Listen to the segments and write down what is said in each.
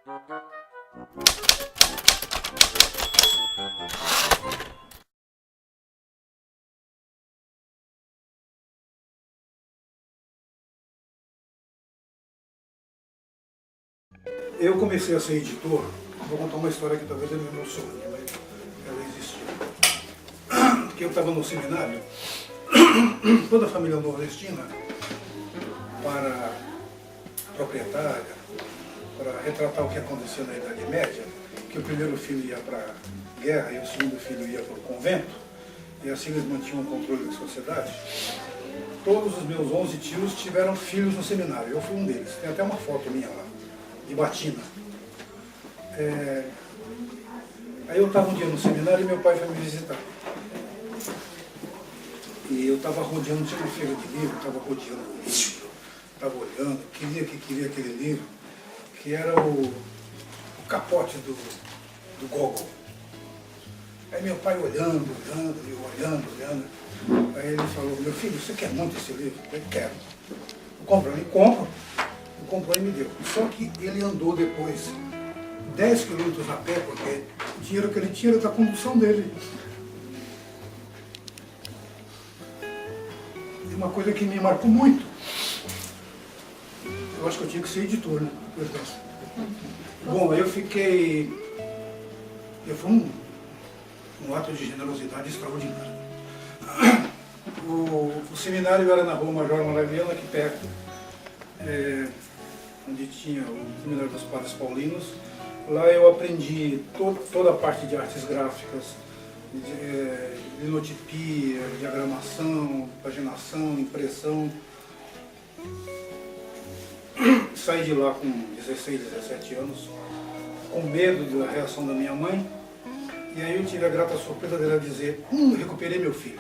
Eu comecei a ser editor, vou contar uma história que talvez é meu sonho, mas ela existiu. Porque eu estava no seminário, toda a família nordestina, para proprietária, para retratar o que acontecia na Idade Média, que o primeiro filho ia para a guerra e o segundo filho ia para o convento, e assim eles mantinham o controle da sociedade. Todos os meus 11 tios tiveram filhos no seminário, eu fui um deles, tem até uma foto minha lá, de batina. Aí eu estava um dia no seminário e meu pai foi me visitar. E eu estava rodeando, tinha uma feira de livro, estava rodeando o livro, estava olhando, queria aquele livro, que era o capote do Gogol. Aí meu pai olhando. Aí ele falou, meu filho, você quer muito esse livro? Eu quero. Ele comprou e me deu. Só que ele andou depois 10 quilômetros a pé, porque o dinheiro que ele tinha era da condução dele. E uma coisa que me marcou muito, eu acho que eu tinha que ser editor, né? Bom, eu fui um ato de generosidade extraordinário. O seminário era na rua Major Maravilhano, aqui perto, onde tinha o seminário dos Padres Paulinos. Lá eu aprendi toda a parte de artes gráficas, linotipia, diagramação, paginação, impressão. Saí de lá com 16, 17 anos, com medo da reação da minha mãe, e aí eu tive a grata surpresa dela dizer, recuperei meu filho.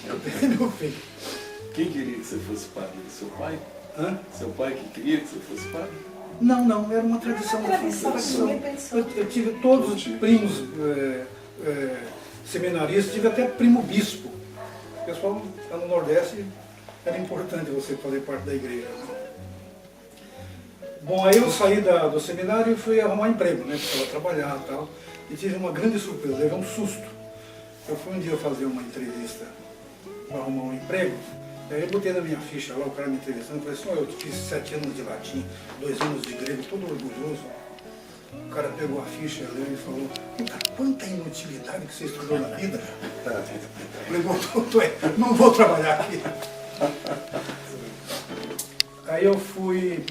Recuperei meu filho. Quem queria que você fosse padre? Seu pai? Hã? Seu pai que queria que você fosse padre? Não, era uma tradição. Eu tive todos os primos seminaristas, tive até primo bispo. O pessoal lá no Nordeste era importante você fazer parte da igreja. Bom, aí eu saí do seminário e fui arrumar emprego, né? Precisava trabalhar e tal. E tive uma grande surpresa, levei um susto. Eu fui um dia fazer uma entrevista para arrumar um emprego. Aí eu botei na minha ficha lá, o cara me entrevistando, eu falei assim, eu fiz 7 anos de latim, 2 anos de grego, todo orgulhoso. O cara pegou a ficha, leu e falou, quanta inutilidade que você estudou na vida. Eu falei, não vou trabalhar aqui. Aí eu fui,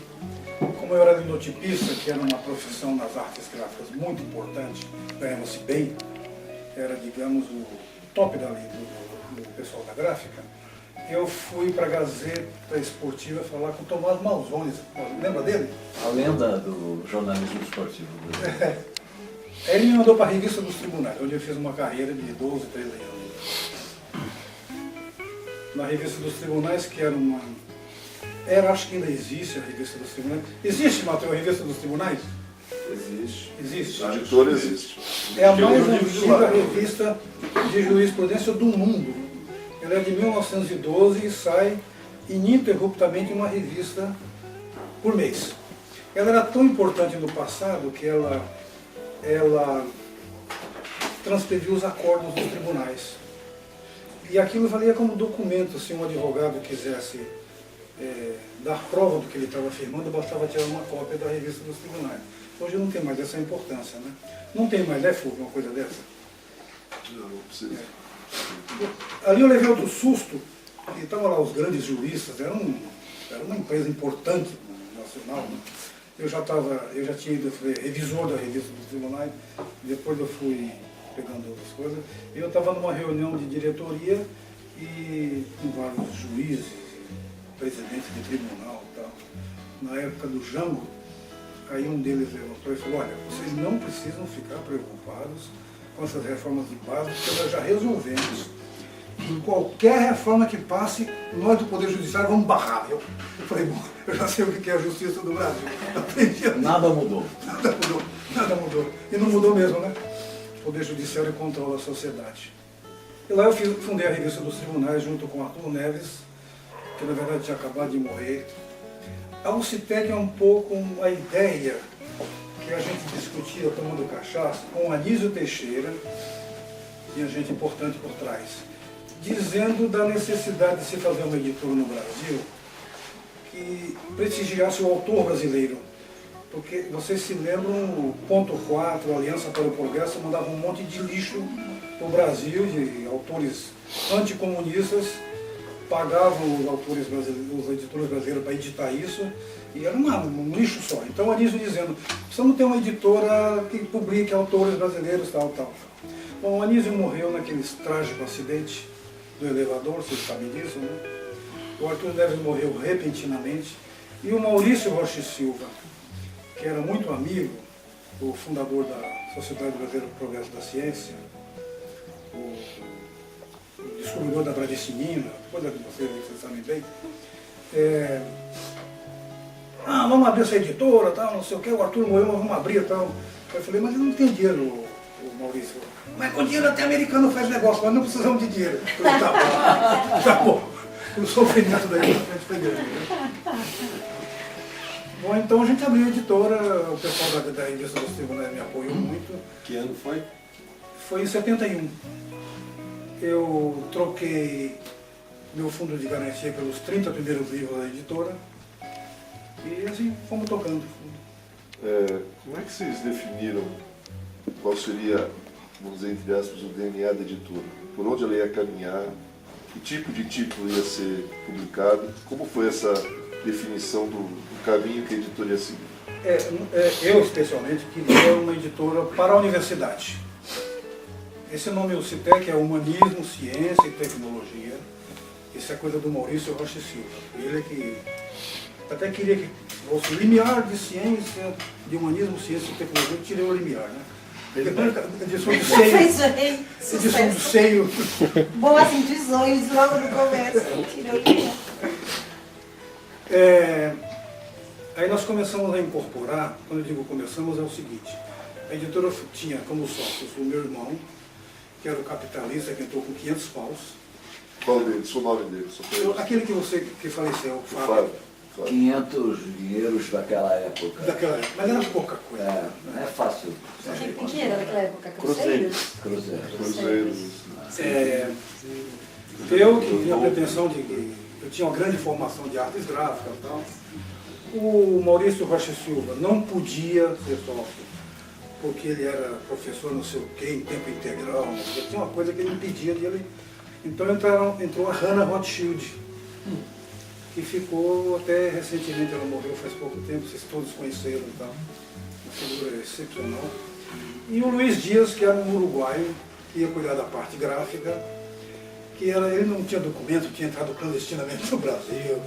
como eu era linotipista, que era uma profissão nas artes gráficas muito importante, ganhava-se bem, era, digamos, o top da lei do pessoal da gráfica. Eu fui para a Gazeta Esportiva falar com o Tomás Malzone, lembra dele? A lenda do jornalismo esportivo. Aí ele me mandou para a Revista dos Tribunais, onde eu fiz uma carreira de 12, 13 anos. Na Revista dos Tribunais, que acho que ainda existe a Revista dos Tribunais. Existe, Matheus, a Revista dos Tribunais? Existe. A editora existe. É a mais antiga revista de jurisprudência do mundo. Ela é de 1912 e sai ininterruptamente uma revista por mês. Ela era tão importante no passado que ela transcrevia os acordos dos tribunais. E aquilo valia como documento, se um advogado quisesse dar prova do que ele estava afirmando, bastava tirar uma cópia da revista dos tribunais. Hoje não tem mais essa importância, né? Não tem mais, né, Fulvio, uma coisa dessa? Não precisa. Ali eu levei outro susto, e estavam lá os grandes juristas, era uma empresa importante nacional, né? Eu já tinha ido, fui revisor da revista dos tribunais, depois eu fui pegando outras coisas, e eu estava numa reunião de diretoria e com vários juízes, presidentes de tribunal e tal. Na época do Jango, aí um deles levantou e falou, olha, vocês não precisam ficar preocupados com essas reformas de base, porque nós já resolvemos que em qualquer reforma que passe, nós do Poder Judiciário vamos barrar. Eu falei, bom, eu já sei o que é a justiça do Brasil. Nada mudou. Nada mudou. E não mudou mesmo, né? O Poder Judiciário controla a sociedade. E lá eu fundei a Revista dos Tribunais junto com Arthur Neves, que na verdade tinha acabado de morrer. A UCITEC é um pouco a ideia que a gente discutia tomando cachaça com o Anísio Teixeira, tinha gente importante por trás, dizendo da necessidade de se fazer uma editora no Brasil que prestigiasse o autor brasileiro. Porque vocês se lembram, o Ponto 4, Aliança para o Progresso, mandava um monte de lixo para o Brasil, de autores anticomunistas, pagavam os autores brasileiros, os editores brasileiros para editar isso, e era um lixo só. Então, o Anísio dizendo, precisamos ter uma editora que publique autores brasileiros, tal, tal. Bom, o Anísio morreu naquele trágico acidente do elevador, vocês sabem disso, né? O Arthur Neves morreu repentinamente, e o Maurício Rocha Silva, que era muito amigo, o fundador da Sociedade Brasileira do Progresso da Ciência, o descobridor da bradicinina, coisa que vocês sabem bem, vamos abrir essa editora, tal, não sei o que, o Arthur morreu, mas vamos abrir, tal. Eu falei, mas eu não tenho dinheiro, o Maurício. Mas com dinheiro até americano faz negócio, mas não precisamos de dinheiro. Eu falei, tá bom. O sofrimento daí foi grande. Né? Bom, então a gente abriu a editora, o pessoal da revista dos tribunais me apoiou muito. Que ano foi? Foi em 71. Eu troquei meu fundo de garantia pelos 30 primeiros livros da editora e assim fomos tocando. Como é que vocês definiram qual seria, vamos dizer, entre aspas, o DNA da editora? Por onde ela ia caminhar? Que tipo de título ia ser publicado? Como foi essa definição do caminho que a editora ia seguir? Eu, especialmente, queria uma editora para a universidade. Esse nome UCITEC é Humanismo, Ciência e Tecnologia. Isso é coisa do Maurício Rocha Silva. Ele é que até queria que fosse limiar de ciência, de humanismo, ciência e tecnologia, eu tirei o limiar, né? Edição do seio. Edição do seio. Bom, assim, 18 logo no começo. Tirou o limiar. Aí nós começamos a incorporar, quando eu digo começamos, é o seguinte, a editora tinha como sócios o meu irmão, que era o capitalista, que entrou com 500 paus. Qual deles? O nome dele? Aquele que faleceu, o Fábio. Claro. 500 dinheiros daquela época. Daquela época, mas era pouca coisa. Não é fácil. O que era naquela época? Cruzeiros? Cruzeiros. Eu que tinha a pretensão de que eu tinha uma grande formação de artes gráficas e tal. O Maurício Rocha Silva não podia ser sócio, porque ele era professor não sei o quê, em tempo integral, tinha uma coisa que ele impedia dele. Então entrou a Hannah Rothschild, que ficou até recentemente, ela morreu faz pouco tempo, vocês todos conheceram e tal, uma figura excepcional. E o Luiz Dias, que era um uruguaio, que ia cuidar da parte gráfica, que ele não tinha documento, tinha entrado clandestinamente no Brasil,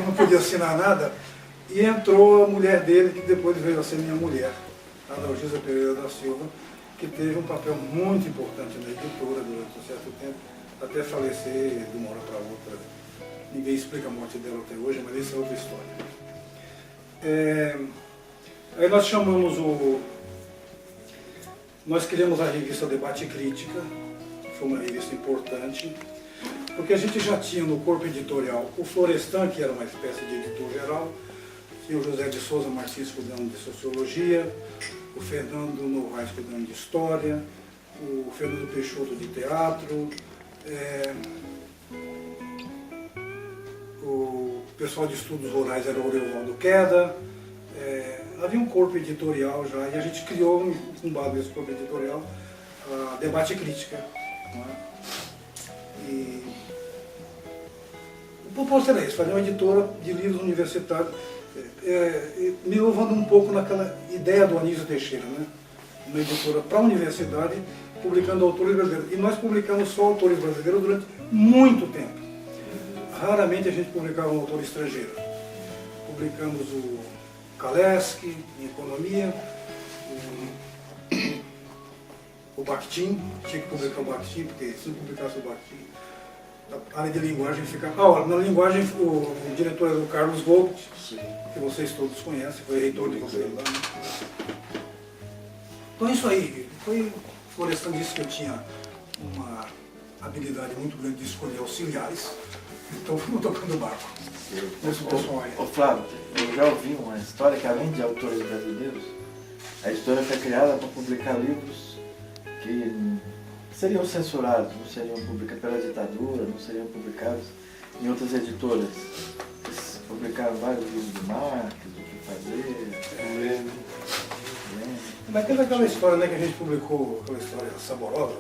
não podia assinar nada. E entrou a mulher dele, que depois veio a ser minha mulher, a Dalgisa Pereira da Silva, que teve um papel muito importante na editora durante um certo tempo, até falecer de uma hora para outra. Ninguém explica a morte dela até hoje, mas isso é outra história. Aí nós chamamos Nós criamos a revista Debate e Crítica, que foi uma revista importante, porque a gente já tinha no corpo editorial o Florestan, que era uma espécie de editor geral, tinha o José de Souza Martins cuidando de Sociologia, o Fernando Novaes cuidando de História, o Fernando Peixoto de Teatro, o pessoal de Estudos Rurais era o Orevaldo Queda, havia um corpo editorial já, e a gente criou, com base nesse corpo editorial, a Debate e Crítica. Não é? E o propósito era isso, fazer uma editora de livros universitários, me levando um pouco naquela ideia do Anísio Teixeira, né? Uma editora para a universidade, publicando autores brasileiros. E nós publicamos só autores brasileiros durante muito tempo. Raramente a gente publicava um autor estrangeiro. Publicamos o Kaleski, em Economia, o Bakhtin, tinha que publicar o Bakhtin, porque se não publicasse o Bakhtin, a área de linguagem ficava... na linguagem, o diretor era o Carlos Gold, que vocês todos conhecem, foi reitor de vocês lá. Então isso aí, Florestan disse que eu tinha uma habilidade muito grande de escolher auxiliares, Então fui tocando o barco. Esse pessoal aí. Ô Flávio, eu já ouvi uma história que além de autores brasileiros, a editora foi criada para publicar livros que seriam censurados, não seriam publicados pela ditadura, não seriam publicados em outras editoras. Eles publicaram vários livros de Marx, do que fazer. Mas teve aquela história, né, que a gente publicou, aquela história saborosa,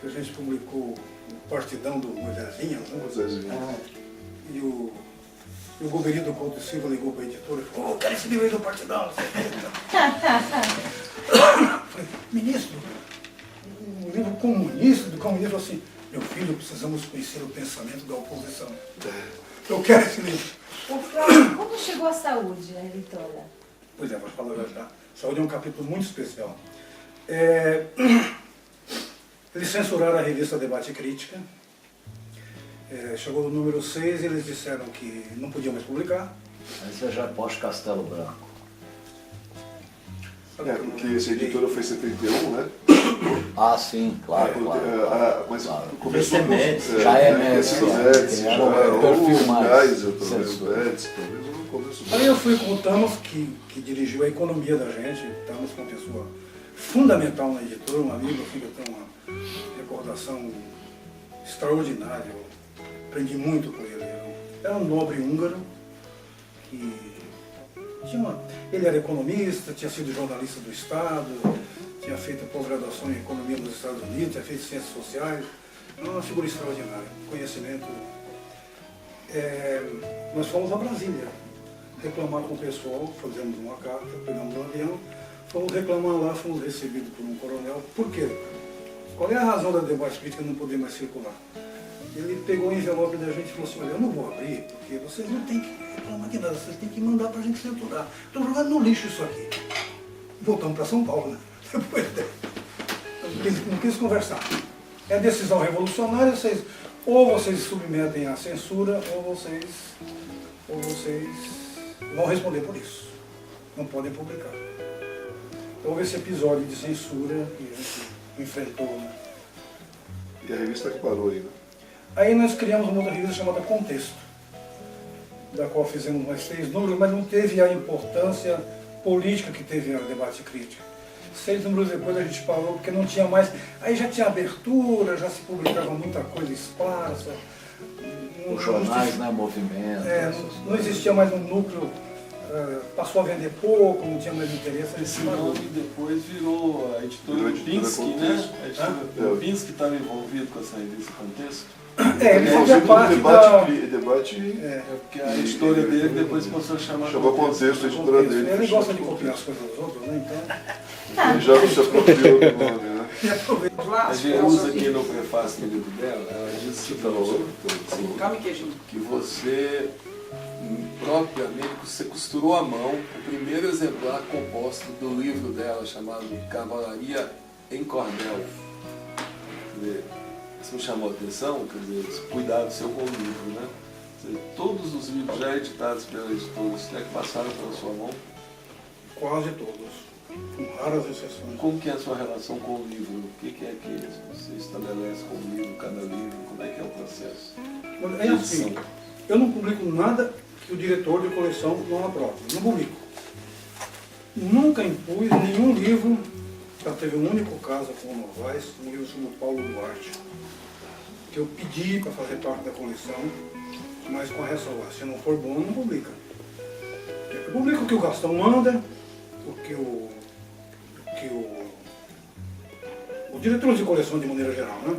que a gente publicou o Partidão do Moisésinho, né? E o Goberinho do Couto Silva ligou para a editora e falou: eu quero esse livro aí do Partidão. Falei: ministro, um livro comunista, do comunismo, assim, meu filho, precisamos conhecer o pensamento da oposição. Eu quero esse livro. Ô, Flávio, como chegou a saúde, a editora? Pois é, vou falar já. Saúde é um capítulo muito especial. Eles censuraram a revista Debate e Crítica. Chegou no número 6 e eles disseram que não podiam mais publicar. Aí você já pós Castelo Branco. Porque essa editora foi em 71, né? Ah, sim, claro, claro. Mas claro. começou com Já é Médici, ou perfil o mais Kaiser, talvez o censura. Médici, talvez no começo. Aí eu fui com o Tamas, que dirigiu a economia da gente. Tamas foi uma pessoa fundamental na editora, um amigo, assim, que eu tenho uma recordação extraordinária. Eu aprendi muito com ele. Era um nobre húngaro que ele era economista, tinha sido jornalista do Estado, tinha feito pós-graduação em economia nos Estados Unidos, tinha feito ciências sociais. Era uma figura extraordinária, conhecimento. Nós fomos a Brasília reclamar com o pessoal, fazemos uma carta, pegamos um avião, fomos reclamar lá, fomos recebidos por um coronel. Por quê? Qual é a razão da debate crítica não poder mais circular? Ele pegou o envelope da gente e falou assim: olha, eu não vou abrir, porque vocês não têm que reclamar de nada, vocês têm que mandar para a gente censurar. Estou jogando no lixo isso aqui. Voltamos para São Paulo, né? Depois não quis conversar. É decisão revolucionária, ou vocês se submetem à censura, ou vocês vão responder por isso. Não podem publicar. Então, houve esse episódio de censura que a gente enfrentou, né? E a revista que parou aí, né? Aí nós criamos uma outra revista chamada Contexto, da qual fizemos mais 3 números, mas não teve a importância política que teve a Debate Crítica. 6 números depois a gente parou, porque não tinha mais. Aí já tinha abertura, já se publicava muita coisa esparsa. Os jornais, né, movimento. Não existia mais um núcleo, passou a vender pouco, não tinha mais interesse. Esse nome depois virou a editora Pinsky, né? A editora Pinsky estava envolvido com essa revista Contexto. Ele fazia parte debate. Porque a editora dele depois passou a chamar Chamou Contexto, a editora dele. Ele gosta de copiar as coisas dos outros, né? Então. Ele já se apropriou do nome, né? A Jerusa aqui no prefácio do livro dela, ela diz que você propriamente você costurou à mão o primeiro exemplar composto do livro dela chamado Cavalaria em Cordel. Quer dizer, isso me chamou a atenção, quer dizer, esse cuidado seu com o livro, né? Quer dizer, todos os livros já editados pela editora, se é que passaram pela sua mão? Quase todos, com raras exceções. Como que é a sua relação com o livro? O que é que você estabelece com o livro, cada livro? Como é que é o processo? É assim, eu não publico nada que o diretor de coleção não aprove. Não publico. Nunca impus nenhum livro. Já teve um único caso com o Novaes, um livro chamado Paulo Duarte, que eu pedi para fazer parte da coleção, mas com a ressalva: se não for bom, não publica. Eu publico o que o Gastão manda, o que o diretor de coleção de maneira geral, né?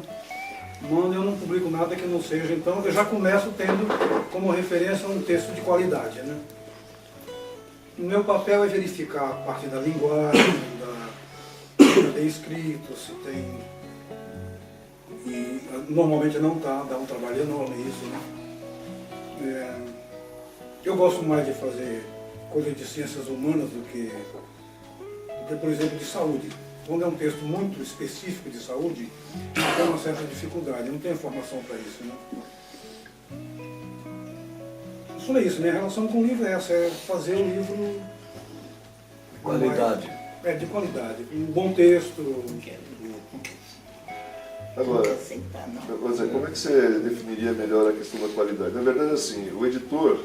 Manda, eu não publico nada que não seja, então eu já começo tendo como referência um texto de qualidade, né? O meu papel é verificar a parte da linguagem, se tem escrito, se tem. E normalmente não está, dá um trabalho enorme isso, né? Eu gosto mais de fazer coisas de ciências humanas do que, por exemplo, de saúde. Quando é um texto muito específico de saúde, tem uma certa dificuldade, eu não tenho formação para isso, né? Só isso, minha relação com o livro é essa, é fazer o livro... Qualidade. De qualidade, um bom texto, Agora, Não aceitar, não. por exemplo, como é que você definiria melhor a questão da qualidade? Na verdade, assim, o editor,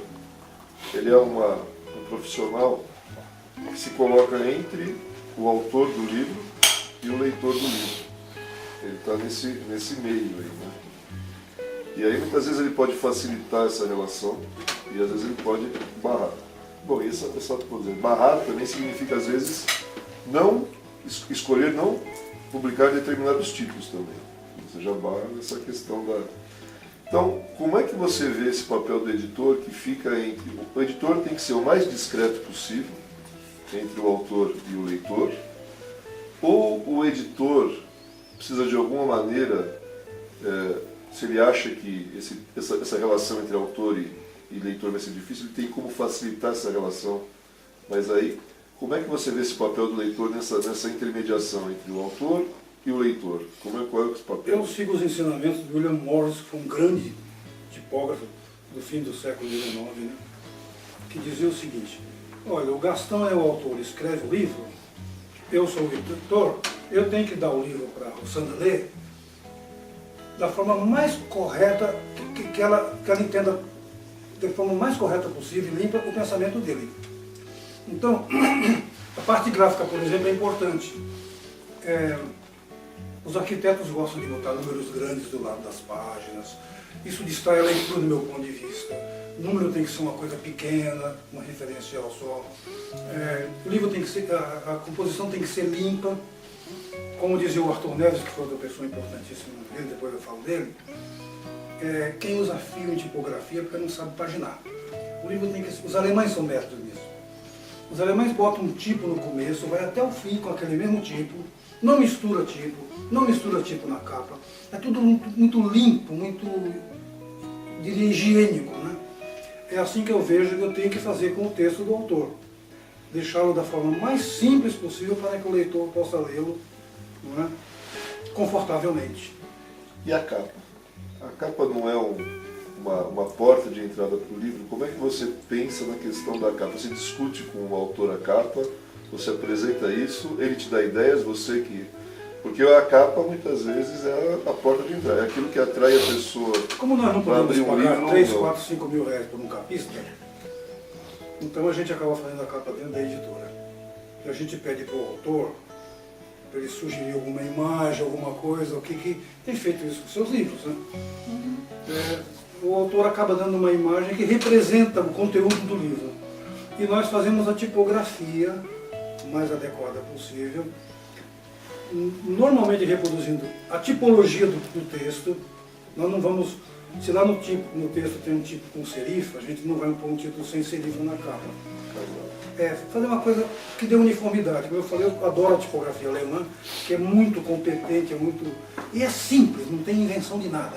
ele é um profissional que se coloca entre o autor do livro e o leitor do livro. Ele está nesse meio aí, né? E aí, muitas vezes, ele pode facilitar essa relação e, às vezes, ele pode barrar. Bom, e por exemplo, barrar também significa, às vezes, escolher não publicar determinados títulos também. Você já barra nessa questão da... Então, como é que você vê esse papel do editor que fica entre... O editor tem que ser o mais discreto possível entre o autor e o leitor, ou o editor precisa de alguma maneira, se ele acha que essa relação entre autor e leitor vai ser difícil, ele tem como facilitar essa relação. Mas aí, como é que você vê esse papel do leitor nessa intermediação entre o autor e o leitor? Qual é esse papel? Eu sigo os ensinamentos de William Morris, que foi um grande tipógrafo do fim do século XIX, né? Que dizia o seguinte: olha, o Gastão é o autor, escreve o livro, eu sou o editor, eu tenho que dar o livro para a Rossana ler da forma mais correta, que ela entenda da forma mais correta possível e limpa o pensamento dele. Então, a parte gráfica, por exemplo, é importante. Os arquitetos gostam de botar números grandes do lado das páginas. Isso distrai a leitura do meu ponto de vista. O número tem que ser uma coisa pequena, uma referencial só. O livro tem que ser, a composição tem que ser limpa. Como dizia o Arthur Neves, que foi outra pessoa importantíssima dele, depois eu falo dele, quem usa fio em tipografia é porque não sabe paginar. O livro tem que ser... Os alemães são mestres nisso. Os alemães botam um tipo no começo, vai até o fim com aquele mesmo tipo, não mistura tipo na capa. É tudo muito limpo, muito, diria, higiênico, né? É assim que eu vejo que eu tenho que fazer com o texto do autor. Deixá-lo da forma mais simples possível para que o leitor possa lê-lo, não é? Confortavelmente. E a capa? A capa não é uma porta de entrada para o livro? Como é que você pensa na questão da capa? Você discute com o autor a capa, você apresenta isso, ele te dá ideias, você que... Porque a capa, muitas vezes, é a porta de entrada, é aquilo que atrai a pessoa. Como nós não para podemos abrir um pagar livro, 3, não. 4, 5 mil reais por um capista, então a gente acaba fazendo a capa dentro da editora. E a gente pede para o autor, para ele sugerir alguma imagem, alguma coisa, o que tem feito isso com seus livros, né? O autor acaba dando uma imagem que representa o conteúdo do livro. E nós fazemos a tipografia mais adequada possível, normalmente reproduzindo a tipologia do texto. Nós não vamos, se lá no texto tem um tipo com serifa, a gente não vai pôr um título sem serifa na capa. Fazer uma coisa que dê uniformidade. Como eu falei, eu adoro a tipografia alemã, que é muito competente, e é simples, não tem invenção de nada.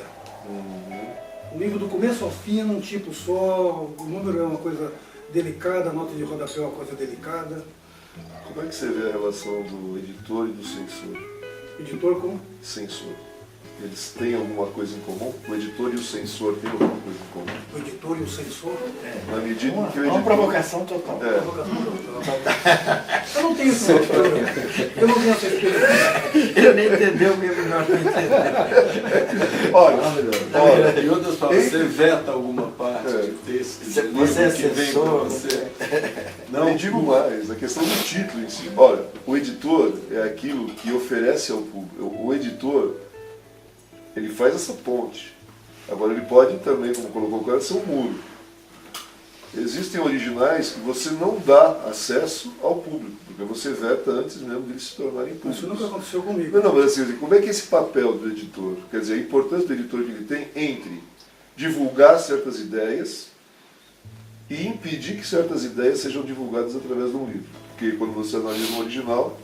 O livro do começo ao fim é num tipo só, o número é uma coisa delicada, a nota de rodapé é uma coisa delicada. Como é que você vê a relação do editor e do censor? Editor com? Censor. Eles têm alguma coisa em comum? O editor e o censor têm alguma coisa em comum? O editor e o censor? Na medida em que o Uma editor... provocação total. Eu não tenho essa experiência. Eu não tenho essa experiência. Ele nem entendeu mesmo, nós não entendemos. Olha, Em outras palavras, você veta alguma parte do texto. Você do livro é que vem censor, pra você. não digo mais, a questão do título em si. Olha, o editor é aquilo que oferece ao público. O editor, ele faz essa ponte. Agora ele pode também, como colocou o cara, ser um muro. Existem originais que você não dá acesso ao público, porque você veta antes mesmo deles se tornarem públicos. Isso nunca aconteceu comigo. Não, mas assim, como é que é esse papel do editor? Quer dizer, a importância do editor que ele tem entre divulgar certas ideias e impedir que certas ideias sejam divulgadas através de um livro. Porque quando você analisa um original,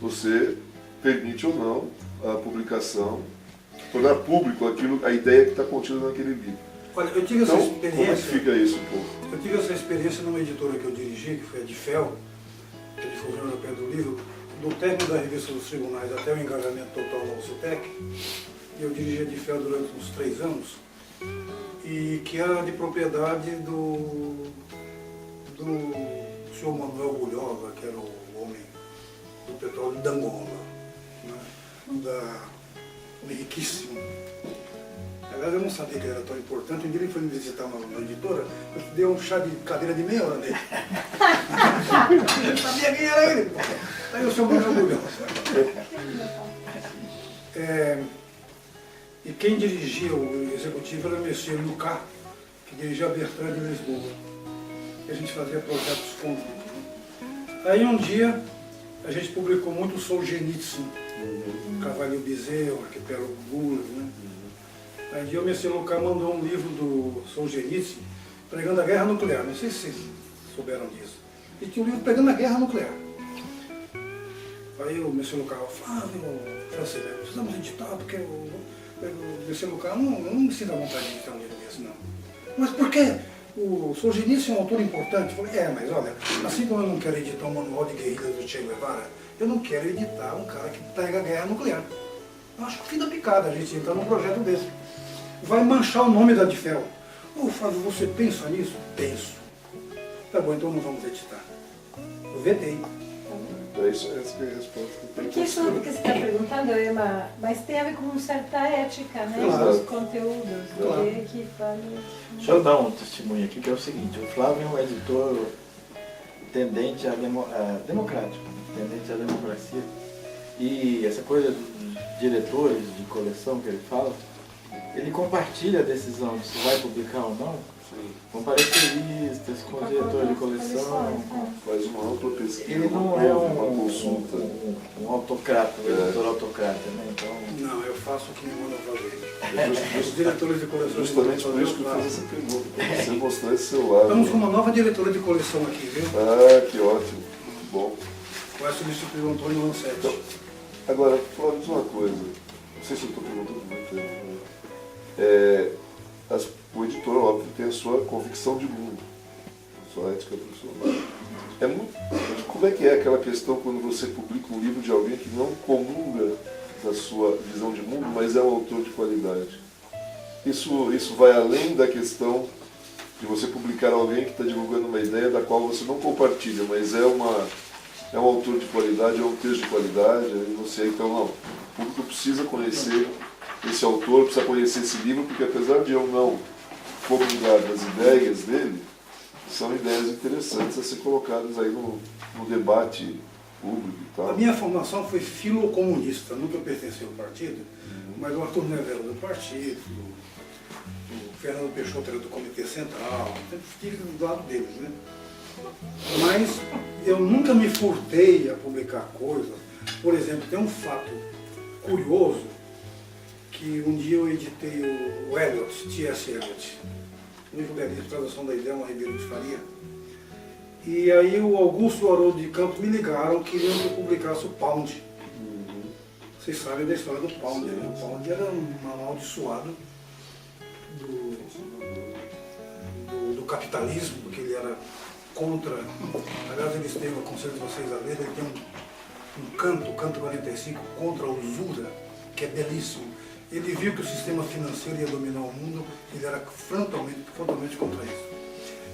você permite ou não a publicação, tornar público a ideia que está contida naquele livro. Olha, eu tive Então, essa como é que experiência. fica isso um pouco? Eu tive essa experiência numa editora que eu dirigi, que foi a Difel, que difusão europeia do livro, do término da revista dos tribunais até o engajamento total da UCTEC. Eu dirigi a Difel durante uns 3 anos, e que era de propriedade do senhor Manuel Bulhosa, que era o homem do petróleo de Angola, né? homem riquíssimo. Aliás, eu não sabia que ele era tão importante. Um dia ele foi me visitar na editora, eu dei um chá de cadeira de meia hora dele. Eu não sabia quem era ele. Aí eu sou muito orgulhoso. E quem dirigia o executivo era o Monsieur Lucas, que dirigia a Bertrand de Lisboa. E a gente fazia projetos conjuntos. Aí um dia a gente publicou muito o Solzhenitsyn, Cavalho Bezerro, Arquipélago Gulag, né? Aí um dia o Monsieur Lucas mandou um livro do Solzhenitsyn pregando a guerra nuclear. Não sei se vocês souberam disso. E tinha um livro pregando a guerra nuclear. Aí o Monsieur Lucas falou, francês, precisamos editar, porque o Monsieur Lucas não me sinto à vontade de editar um livro desse, não. Mas por quê? O Solzhenitsyn é um autor importante. Eu falei, mas olha, assim como eu não quero editar um manual de guerrilha do Che Guevara, eu não quero editar um cara que prega a guerra nuclear. Eu acho que o fim da picada a gente entrar num projeto desse. Vai manchar o nome da Difel. Ô, Fábio, você pensa nisso? Penso. Tá bom, então não vamos editar. Eu vetei. É isso, essa é a resposta que eu tenho. Porque isso que você está perguntando, mas tem a ver com certa ética, né? Claro. Dos conteúdos, Claro. que vale. Deixa eu dar um testemunho aqui, que é o seguinte, o Flávio é um editor tendente democrático, tendente à democracia. E essa coisa dos diretores de coleção que ele fala, ele compartilha a decisão de se vai publicar ou não com pareceristas, com o diretor de coleção. Faz uma ampla pesquisa, Ele não é uma consulta. um autocrata, um editor autocrata, né? Então, Não, eu faço o que me mandam fazer. Os diretores de coleção... Justamente por isso que eu fiz essa pergunta, para você mostrar esse seu lado. Estamos com uma nova diretora de coleção aqui, viu? Ah, que ótimo. Muito bom. Com essa disciplina Antônio Lancetti. Então, agora, Flávio, diz uma coisa. Não sei se eu estou perguntando muito tempo. Né? O editor, óbvio, tem a sua convicção de mundo, a sua ética profissional. Como é que é aquela questão quando você publica um livro de alguém que não comunga da sua visão de mundo, mas é um autor de qualidade? Isso vai além da questão de você publicar alguém que está divulgando uma ideia da qual você não compartilha, mas é um autor de qualidade, é um texto de qualidade, e você, então, não, o público precisa conhecer esse autor, precisa conhecer esse livro, porque apesar de eu não comungar das ideias dele, são ideias interessantes a ser colocadas aí no debate público e tal. A minha formação foi filocomunista, nunca pertenci ao partido, mas o Arthur Nevero do partido, o Fernando Peixoto era do Comitê Central, sempre estive do lado deles, né? Mas eu nunca me furtei a publicar coisas. Por exemplo, tem um fato curioso, que um dia eu editei o Eliot, T.S. Eliot, um livro belíssimo, tradução da Idelma Ribeiro de Faria. E aí o Augusto e o Haroldo de Campos me ligaram, queriam que eu publicasse o Pound. Vocês sabem da história do Pound, né? O Pound era um amaldiçoado do capitalismo, porque ele era contra... Aliás, eles têm, eu aconselho vocês a ler, ele tem um canto, o canto 45, contra a usura, que é belíssimo. Ele viu que o sistema financeiro ia dominar o mundo, ele era frontalmente contra isso.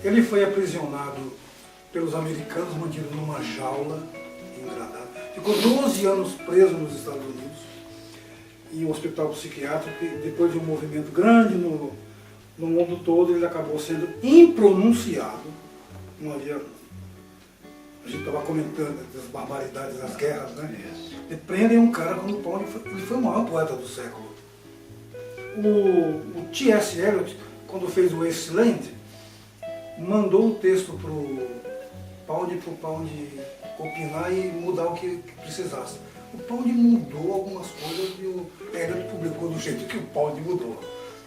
Ele foi aprisionado pelos americanos, mantido numa jaula em Granada. Ficou 12 anos preso nos Estados Unidos, em um hospital psiquiátrico, e depois de um movimento grande no mundo todo, ele acabou sendo impronunciado. Não havia... A gente estava comentando das barbaridades das guerras, né? E prendem um cara como o Pound, ele foi o maior poeta do século. O T.S. Eliot, quando fez o Wasteland, mandou o texto para o Pound opinar e mudar o que precisasse. O Pound mudou algumas coisas e o Eliot publicou do jeito que o Pound mudou.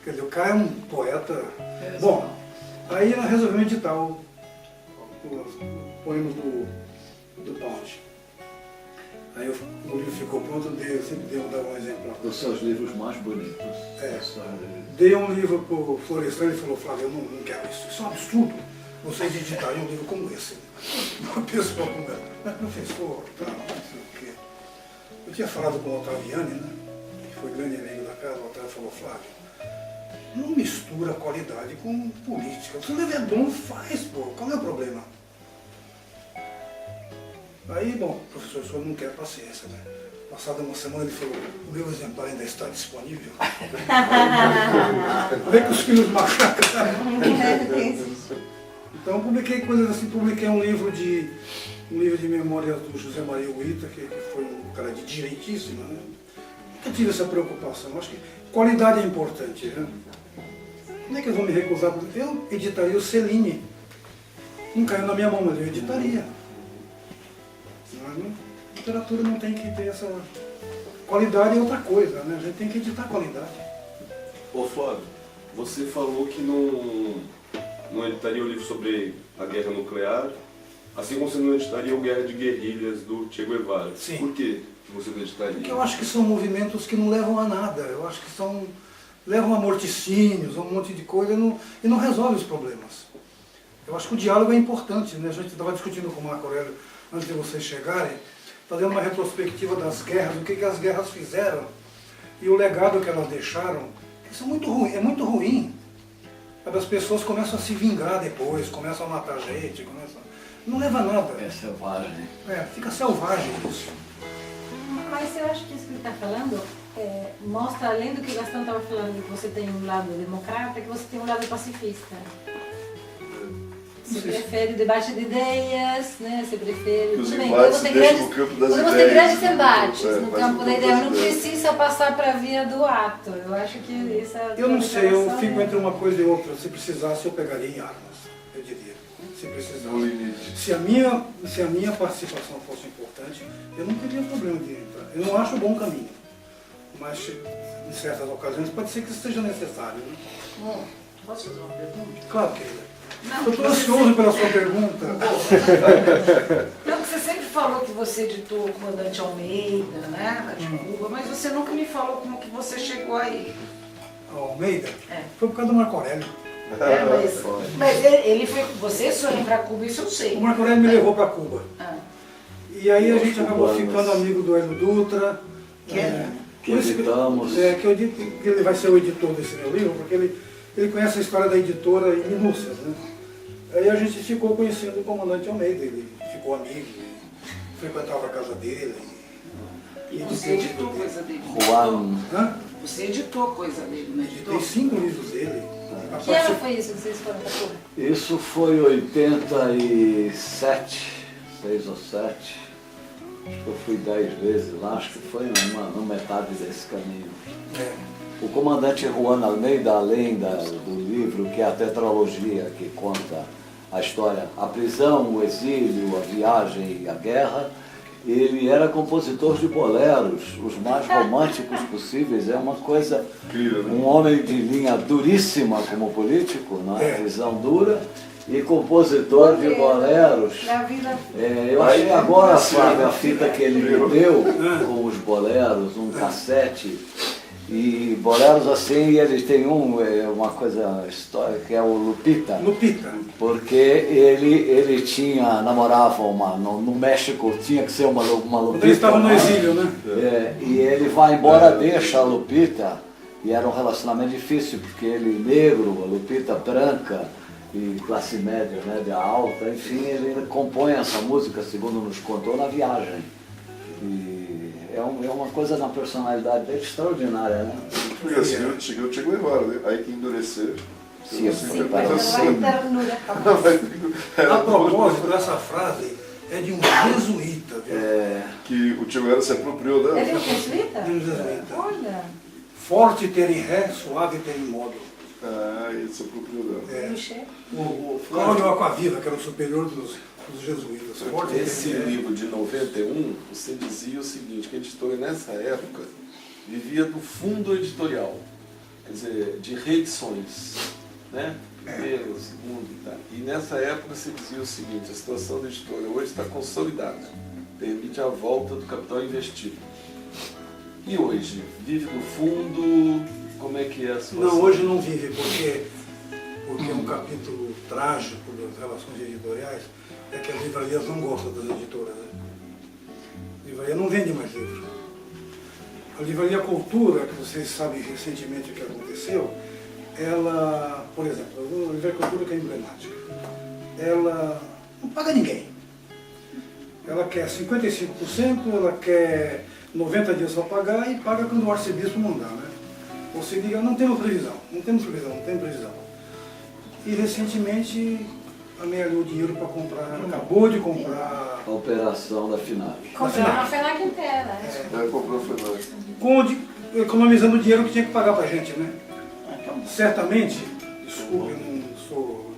Quer dizer, o cara é um poeta... Bom, aí nós resolvemos editar os poemas do Pound. Aí o livro ficou pronto, eu sempre devo dar um exemplo. Dos seus livros mais bonitos. Dei um livro para o Florestan e ele falou, Flávio, eu não quero isso. Isso é um absurdo. Vocês editarem um livro como esse. Uma pessoa como essa. Mas professor, tá, não sei o quê. Eu tinha falado com o Ottaviani, né? Que foi grande amigo da casa. O Ottaviani falou, Flávio, não mistura qualidade com política. Se o livro é bom, faz, pô. Qual é o problema? Aí, bom, professor, o senhor não quer paciência, né? Passada uma semana ele falou, o meu exemplar ainda está disponível. Vê que os filhos macacos. Então publiquei coisas assim, publiquei um livro de memórias do José Maria Uita, que foi um cara de direitíssima, né? Nunca tive essa preocupação. Acho que qualidade é importante, né? Como é que eu vou me recusar? Eu editaria o Celine. Não caiu na minha mão, mas eu editaria. Literatura não tem que ter essa... Qualidade é outra coisa, né? A gente tem que editar qualidade. Ô Flávio, você falou que não editaria o livro sobre a guerra nuclear, assim como você não editaria o Guerra de Guerrilhas do Che Guevara. Sim. Por que você não editaria? Porque eu acho que são movimentos que não levam a nada. Eu acho que levam a morticínios, a um monte de coisa e não resolve os problemas. Eu acho que o diálogo é importante, né? A gente estava discutindo com o Marco Aurélio antes de vocês chegarem, fazendo uma retrospectiva das guerras, o que as guerras fizeram e o legado que elas deixaram. Isso é muito ruim. As pessoas começam a se vingar depois, começam a matar gente, não leva a nada. É selvagem. Fica selvagem isso. Mas eu acho que isso que ele está falando mostra, além do que o Gastão estava falando, que você tem um lado democrata, que você tem um lado pacifista. Você prefere o debate de ideias, né? Você prefere... Que os Tudo bem, embates deixam no campo das podemos ter ideias. grandes embates no mas campo no da ideia, não das ideias. precisa passar para a via do ato. Eu acho que isso é... Eu não sei, eu fico entre uma coisa e outra. Se precisasse, eu pegaria em armas, eu diria. Se precisasse. No limite. Se a minha participação fosse importante, eu não teria problema de entrar. Eu não acho o bom caminho. Mas, em certas ocasiões, pode ser que isso seja necessário. Né? Bom, posso fazer uma pergunta? Claro, querida. Não, Eu estou ansioso pela sua pergunta. Não, que você sempre falou que você editou o Comandante Almeida, né, lá de Cuba, mas você nunca me falou como que você chegou aí. Almeida? É. Foi por causa do Marco Aurélio. Mas ele foi, vocês foram para Cuba, isso eu sei. O Marco Aurélio me levou para Cuba. Ah, E aí a gente acabou cubanos. ficando amigo do Hélio Dutra. Que Por isso editamos. que eu digo que ele vai ser o editor desse meu livro, porque ele conhece a história da editora em minúcias, né? Aí a gente ficou conhecendo o Comandante Almeida, ele ficou amigo, frequentava a casa dele. e você editou coisa dele. Juan. Hã? Você editou coisa dele, não editou? Editei 5 livros dele. A Que ano partir- foi isso que vocês foram para Cuba? Isso foi 87, 6 ou 7. Acho que eu fui 10 vezes lá, acho que foi uma metade desse caminho. É. O comandante Juan Almeida, além do livro, que é a tetralogia que conta a história, a prisão, o exílio, a viagem e a guerra, ele era compositor de boleros, os mais românticos possíveis. É uma coisa, Incrível, né? um homem de linha duríssima como político, não é? É. Visão dura, e compositor de boleros. Na vida... Eu achei agora, Flávio, a fita que ele me deu com os boleros, um cassete. E boleros assim, e ele tem uma coisa histórica, que é o Lupita. Lupita. Porque ele namorava no México, tinha que ser uma Lupita. Quando ele estava no né? exílio, né? E ele vai embora, deixa a Lupita, e era um relacionamento difícil, porque ele negro, a Lupita branca, e classe média, média alta, enfim, ele compõe essa música, segundo nos contou, na viagem. E é uma coisa na personalidade dele extraordinária, né? Porque assim, chegou o Che Guevara, né? Aí que endurecer. Sim, Você sim, interpreta Vai assim. ternura. A propósito, essa frase é de um jesuíta, viu? Que o Che Guevara se apropriou dela. Ele é um jesuíta? De um jesuíta. Olha, Forte ter em ré, suave ter em modo. Ah, ele se apropriou dela. É. Michel. O Cláudio Aquaviva, que era o superior dos jesuítas. Forte ter Esse em ré. livro de 91, você dizia o seguinte, que a editora nessa época vivia do fundo editorial, quer dizer, de reedições, né? Primeiro, segundo e tal. E nessa época você dizia o seguinte, a situação da editora hoje está consolidada, permite a volta do capital investido. E hoje, vive do fundo, como é que é a situação? Não, hoje não vive, porque um capítulo trágico das relações editoriais é que as livrarias não gostam das editoras. Né? A livraria não vende mais livro. A livraria Cultura, que vocês sabem recentemente o que aconteceu, ela, por exemplo, a livraria Cultura que é emblemática, ela não paga ninguém. Ela quer 55%, ela quer 90 dias para pagar e paga quando o arcebispo mandar, né? Você liga, não temos previsão. E recentemente amealhou dinheiro para comprar, acabou de comprar. A operação da FINAC. Compraram a FENAC inteira. Comprou foi nós. Economizando o dinheiro que tinha que pagar para a gente, né? Certamente, desculpe, eu não sou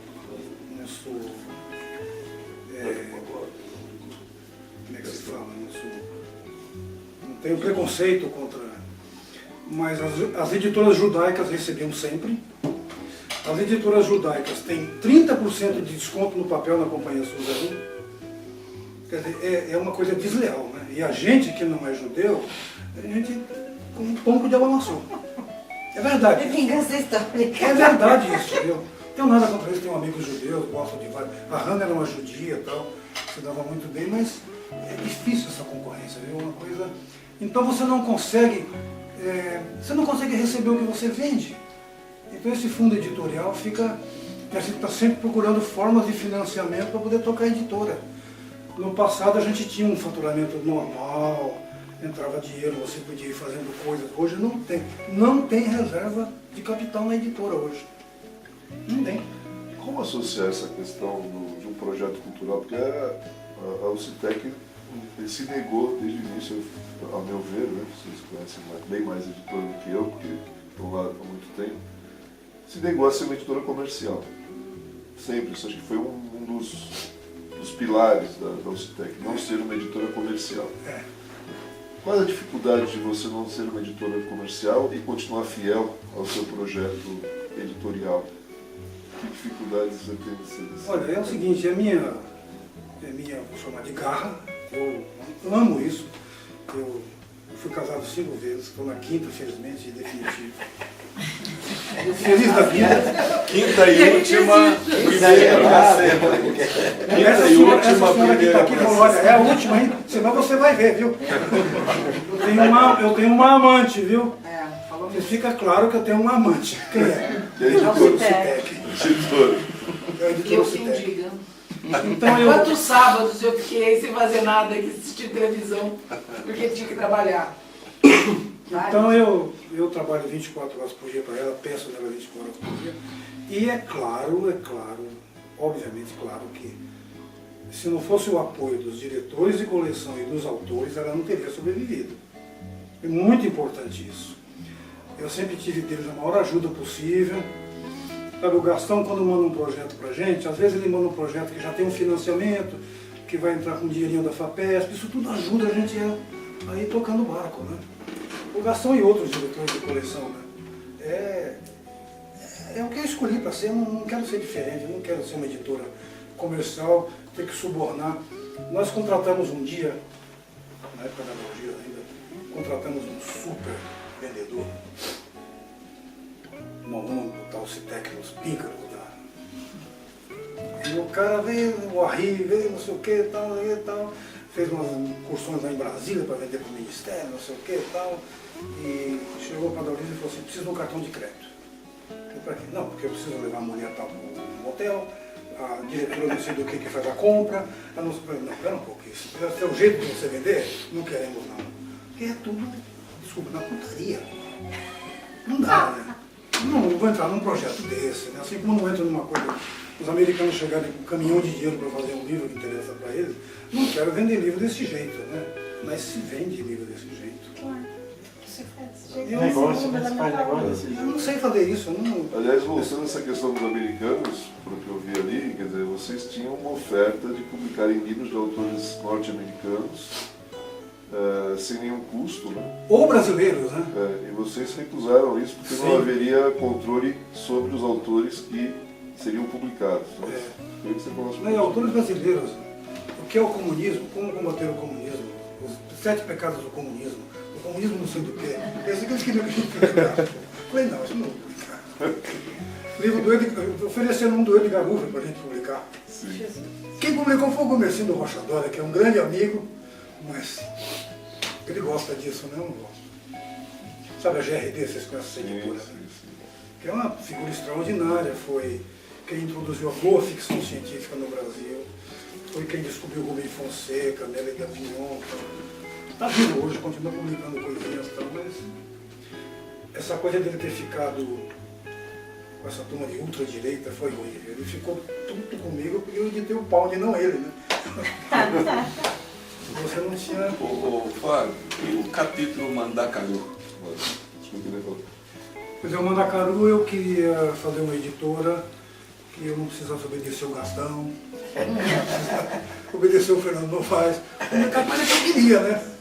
como é que se fala? Não tenho preconceito contra, mas as editoras judaicas recebiam sempre. As editoras judaicas têm 30% de desconto no papel na Companhia Suzano. Quer dizer, é uma coisa desleal, né? E a gente que não é judeu, a gente com um pouco de água amassou. É verdade. É vingança histórica. É verdade isso, entendeu? Não tenho nada contra isso, tenho amigos judeus, gosto de vários. A Hannah era uma judia e tal, se dava muito bem, mas é difícil essa concorrência, viu? Uma coisa. Então você não consegue receber o que você vende. Então esse fundo editorial fica. A gente está sempre procurando formas de financiamento para poder tocar a editora. No passado a gente tinha um faturamento normal, entrava dinheiro, você podia ir fazendo coisas. Hoje não tem. Não tem reserva de capital na editora hoje. Não tem. Como associar essa questão de um projeto cultural? Porque a UCITEC ele se negou desde o início, ao meu ver, né? Vocês conhecem bem mais editora do que eu, porque estão lá há muito tempo, se negou a ser uma editora comercial. Sempre, isso acho que foi um dos pilares da UCITEC, não ser uma editora comercial. Qual é a dificuldade de você não ser uma editora comercial e continuar fiel ao seu projeto editorial? Que dificuldades você tem de ser? Olha, é o seguinte, é minha, vou chamar de garra, eu amo isso. Eu fui casado 5 vezes, estou na 5ª, felizmente, definitivo. Feliz da vida. Quinta e última, primeira pra sempre. Essa senhora que está aqui falou, olha, é a última, hein? Senão você vai ver, viu? Eu tenho uma amante, viu? Falou Porque fica claro que eu tenho uma amante. Quem é? Que é editora. Citec. Editora. É a E editora eu quem Citec. diga. Então eu... Quantos sábados eu fiquei sem fazer nada, que assistir televisão, porque tinha que trabalhar. Então eu trabalho 24 horas por dia para ela, penso nela 24 horas por dia. E é claro, obviamente claro que se não fosse o apoio dos diretores de coleção e dos autores, ela não teria sobrevivido. É muito importante isso. Eu sempre tive deles a maior ajuda possível. Sabe, o Gastão, quando manda um projeto para a gente, às vezes ele manda um projeto que já tem um financiamento, que vai entrar com um dinheirinho da FAPESP, isso tudo ajuda a gente a ir tocando o barco, né? O Gastão e outros diretores de coleção, né? É o que eu escolhi para ser, eu não quero ser diferente, eu não quero ser uma editora comercial, ter que subornar. Nós contratamos um dia, na época da Borgia ainda, contratamos um super vendedor, um aluno do tal Citec, os píncaros da... E o cara veio, o Arri, veio, não sei o que, tal, fez umas incursões lá em Brasília para vender para o Ministério, não sei o que e tal, e chegou para a Daulisa e falou assim, preciso de um cartão de crédito. Eu falei, não, porque eu preciso levar a mulher tal para o motel, a diretora não sei do que faz a compra, ela não, pera um pouco, isso é o jeito de você vender? Não queremos não. Porque é tudo, desculpa, na putaria. Não dá, né? Não vou entrar num projeto desse, né? Assim como não entro numa coisa, os americanos chegarem com um caminhão de dinheiro para fazer um livro que interessa para eles, não quero vender livro desse jeito, né? Mas se vende livro desse jeito. Claro. Você faz desse jeito. Negócio, mas faz negócio desse Eu jeito. não sei fazer isso, eu não... Aliás, voltando a essa questão dos americanos, pelo que eu vi ali, quer dizer, vocês tinham uma oferta de publicarem livros de autores norte-americanos sem nenhum custo, né? Ou brasileiros, né? E vocês recusaram isso porque não haveria controle sobre os autores que seriam publicados. Né? Queria que você falasse Não, e autores brasileiros. O que é o comunismo? Como combater o comunismo? Os 7 pecados do comunismo. O comunismo não sei do quê. Esse que eles queriam que a gente publicasse. Eu falei, não, isso não vou publicar. Livro do Edgar, oferecendo um do Edgar Hoover para a gente publicar. Sim. Quem publicou foi o Gomercindo Rocha Dória, que é um grande amigo, mas ele gosta disso, né? Eu não gosto. Sabe a GRD, vocês conhecem essa editora? Que é uma figura extraordinária, foi quem introduziu a boa ficção científica no Brasil. foi quem descobriu o Rubem Fonseca, Nélia Gavignon. Está vivo hoje, continua publicando coisinhas e tal, mas essa coisa dele ter ficado com essa turma de ultradireita foi ruim. Ele ficou tudo comigo porque eu editei o Pauli, não ele, né? Você não tinha... Ô, Flávio, e o capítulo Mandacaru? Pois é, o Mandacaru eu queria fazer uma editora que eu não precisasse obedecer o Gastão, obedecer o Fernando Novaes, mas é que eu queria, né?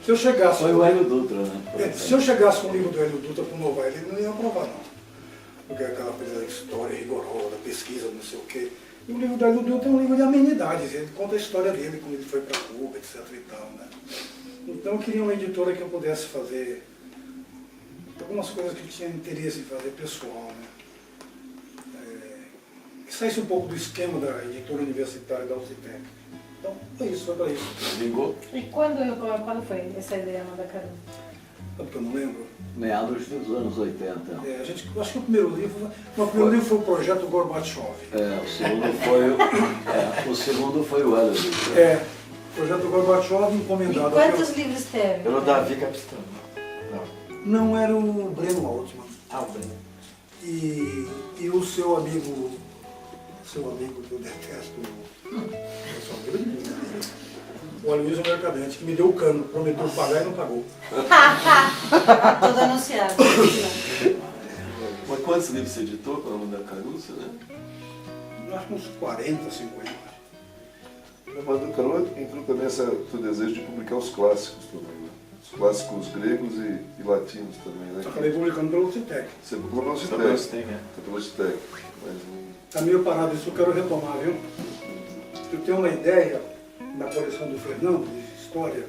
Se eu chegasse... Foi o Hélio Dutra, né? Se eu chegasse com o livro do Hélio Dutra para o Novaes, ele não ia aprovar, não. Porque é aquela coisa da história rigorosa, da pesquisa, não sei o quê. E o livro do Hélio Dutra é um livro de amenidades, ele conta a história dele, como ele foi para Cuba, etc. e tal, né? Então eu queria uma editora que eu pudesse fazer algumas coisas que eu tinha interesse em fazer pessoal, né? Que saísse um pouco do esquema da editora universitária da UCTEC. Então, foi isso, foi para isso. Vingou? E quando foi essa ideia Mandacaru? Sabe que eu não lembro? Meados dos anos 80. Acho que o primeiro livro foi o Projeto Gorbachev. O segundo foi o Hélio Dutra. O Projeto Gorbachev encomendado. E quantos livros teve? Pelo Davi Capistrano. Não era o Breno Altman. Ah, o Breno. E o seu amigo que eu detesto, o Aloysio Mercadante, que me deu o cano, prometeu pagar e não pagou. Todo anunciado. Mas quantos livros você editou para Mandacaru, você lembra? Eu acho que uns 40, 50. O Mandacaru entrou também esse desejo de publicar os clássicos também, né? Os clássicos gregos e latinos também, né? Acabei publicando pelo UCTEC. Você publicou pelo Pelo Citec. Citec, é. Pelo Citec. Mas não... Está meio parado, isso eu quero retomar, viu? Eu tenho uma ideia, na coleção do Fernando, de história,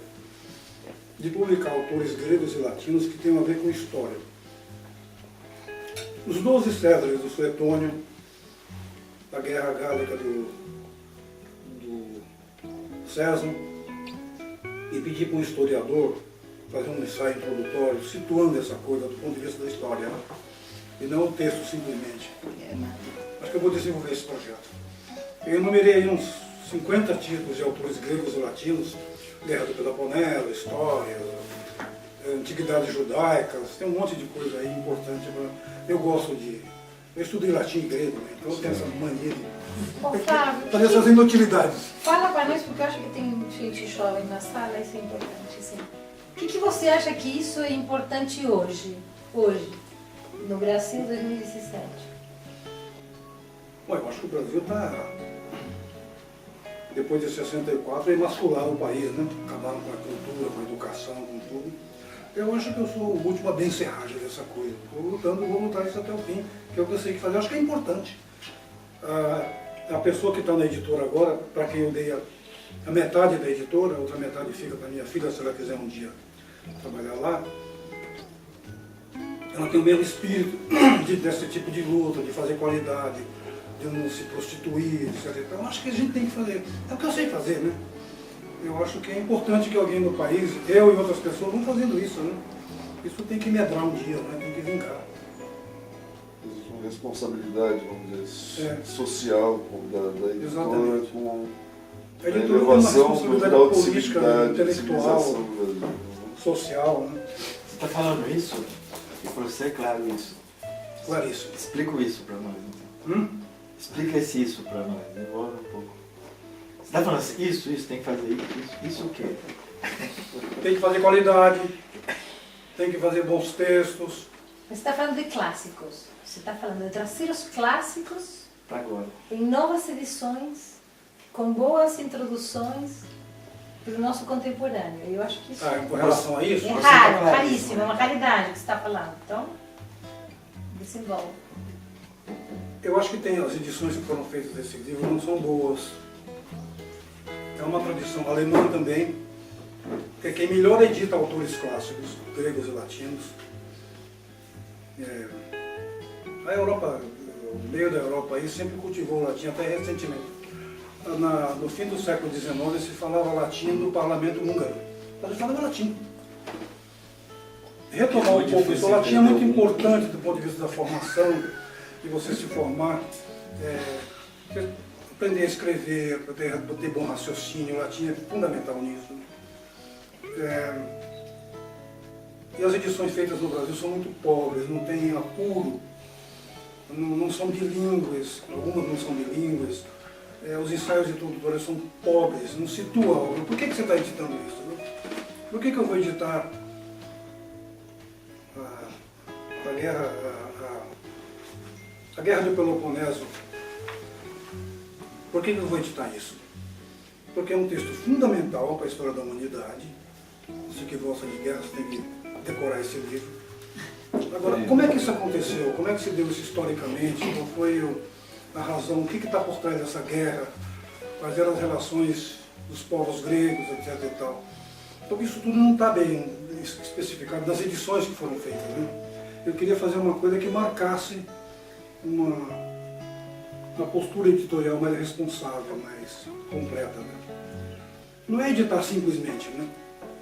de publicar autores gregos e latinos que tenham a ver com história. Os 12 Césares do Suetônio, da Guerra Gálica do César, e pedir para um historiador fazer um ensaio introdutório, situando essa coisa do ponto de vista da história, né? E não o texto simplesmente. Acho que eu vou desenvolver esse projeto. Eu enumerei aí uns 50 tipos de autores gregos e latinos, Guerra do Peloponeso, história, antiguidades judaicas, tem um monte de coisa aí importante. Eu gosto de... Eu estudei latim e grego, né? Então eu tenho essa mania de Ô, Flávio, fazer essas inutilidades. fala para nós, porque eu acho que tem gente jovem na sala, isso é importante. Assim. O que você acha que isso é importante hoje, no Brasil 2017? Bom, eu acho que o Brasil está, depois de 64, emasculado o país, né? Acabaram com a cultura, com a educação, com tudo. Eu acho que eu sou o último a bem serragem dessa coisa. Vou lutar isso até o fim, que é o que eu sei que fazer. Eu acho que é importante. A pessoa que está na editora agora, para quem eu dei a metade da editora, a outra metade fica para minha filha, se ela quiser um dia trabalhar lá, ela tem o mesmo espírito desse tipo de luta, de fazer qualidade, de não se prostituir, etc. Então, acho que a gente tem que fazer. É o que eu sei fazer, né? Eu acho que é importante que alguém no país, eu e outras pessoas, vão fazendo isso, né? Isso tem que medrar um dia, né? Tem que vingar. Uma responsabilidade, vamos dizer, É. social da editora, Exatamente. com A a editora tem uma elevação do responsabilidade grau de política, civilidade, de intelectual, civilização do Brasil. social, né? Você está falando isso? E para você é claro isso. Claríssimo. Explica isso para nós, então. Explica esse isso para nós, desenvolve um pouco. Você está falando assim, isso, tem que fazer isso o quê? Tem que fazer qualidade, tem que fazer bons textos. Você está falando de clássicos. Você está falando de trazer os clássicos Para agora. em novas edições, com boas introduções para o nosso contemporâneo. Eu acho que isso Com relação a isso, é você raro, tá claro, raríssimo, é uma raridade que você está falando. Então, desenvolve. eu acho que tem as edições que foram feitas desse livro não são boas. É uma tradição alemã também, que é quem melhor edita autores clássicos, gregos e latinos. A Europa, o meio da Europa aí sempre cultivou o latim até recentemente. No fim do século XIX se falava latim no parlamento húngaro. Mas se falava latim. Retomar um pouco isso. O latim é muito importante do ponto de vista da formação, de você se formar. aprender a escrever, para ter bom raciocínio, o latim é fundamental nisso. E as edições feitas no Brasil são muito pobres, não têm apuro, não são bilíngues, algumas não são bilíngues. Os ensaios de introdutores são pobres, não situa a obra. Por que você está editando isso? Por que eu vou editar a Guerra do Peloponeso? Por que eu vou editar isso? Porque é um texto fundamental para a história da humanidade. Você que gosta de guerras tem que decorar esse livro. Agora, como é que isso aconteceu? Como é que se deu isso historicamente? Qual foi a razão? O que está por trás dessa guerra? Quais eram as relações dos povos gregos, etc. e tal. Então isso tudo não está bem especificado nas edições que foram feitas, né? Eu queria fazer uma coisa que marcasse uma postura editorial mais responsável, mais completa, né? Não é editar simplesmente, né?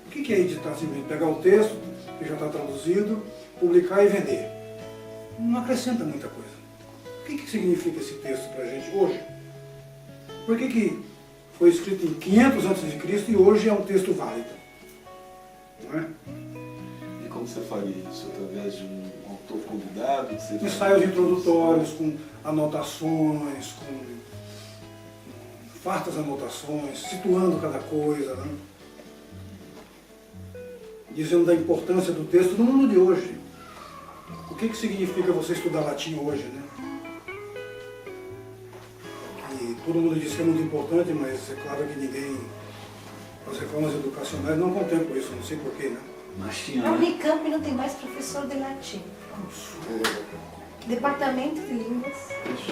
O que é editar simplesmente? Pegar o texto, que já está traduzido, publicar e vender. Não acrescenta muita coisa. O que significa esse texto para a gente hoje? Por que foi escrito em 500 a.C. e hoje é um texto válido? Não é? E como você faria isso? Através de um autor convidado? Ensaios introdutórios, com anotações, com fartas anotações, situando cada coisa, né? Dizendo da importância do texto no mundo de hoje. O que significa você estudar latim hoje, né? E todo mundo diz que é muito importante, mas é claro que ninguém, as reformas educacionais não contemplam isso, não sei porquê, né? Mas tinha, Na né? Unicamp não tem mais professor de latim. Departamento de Línguas,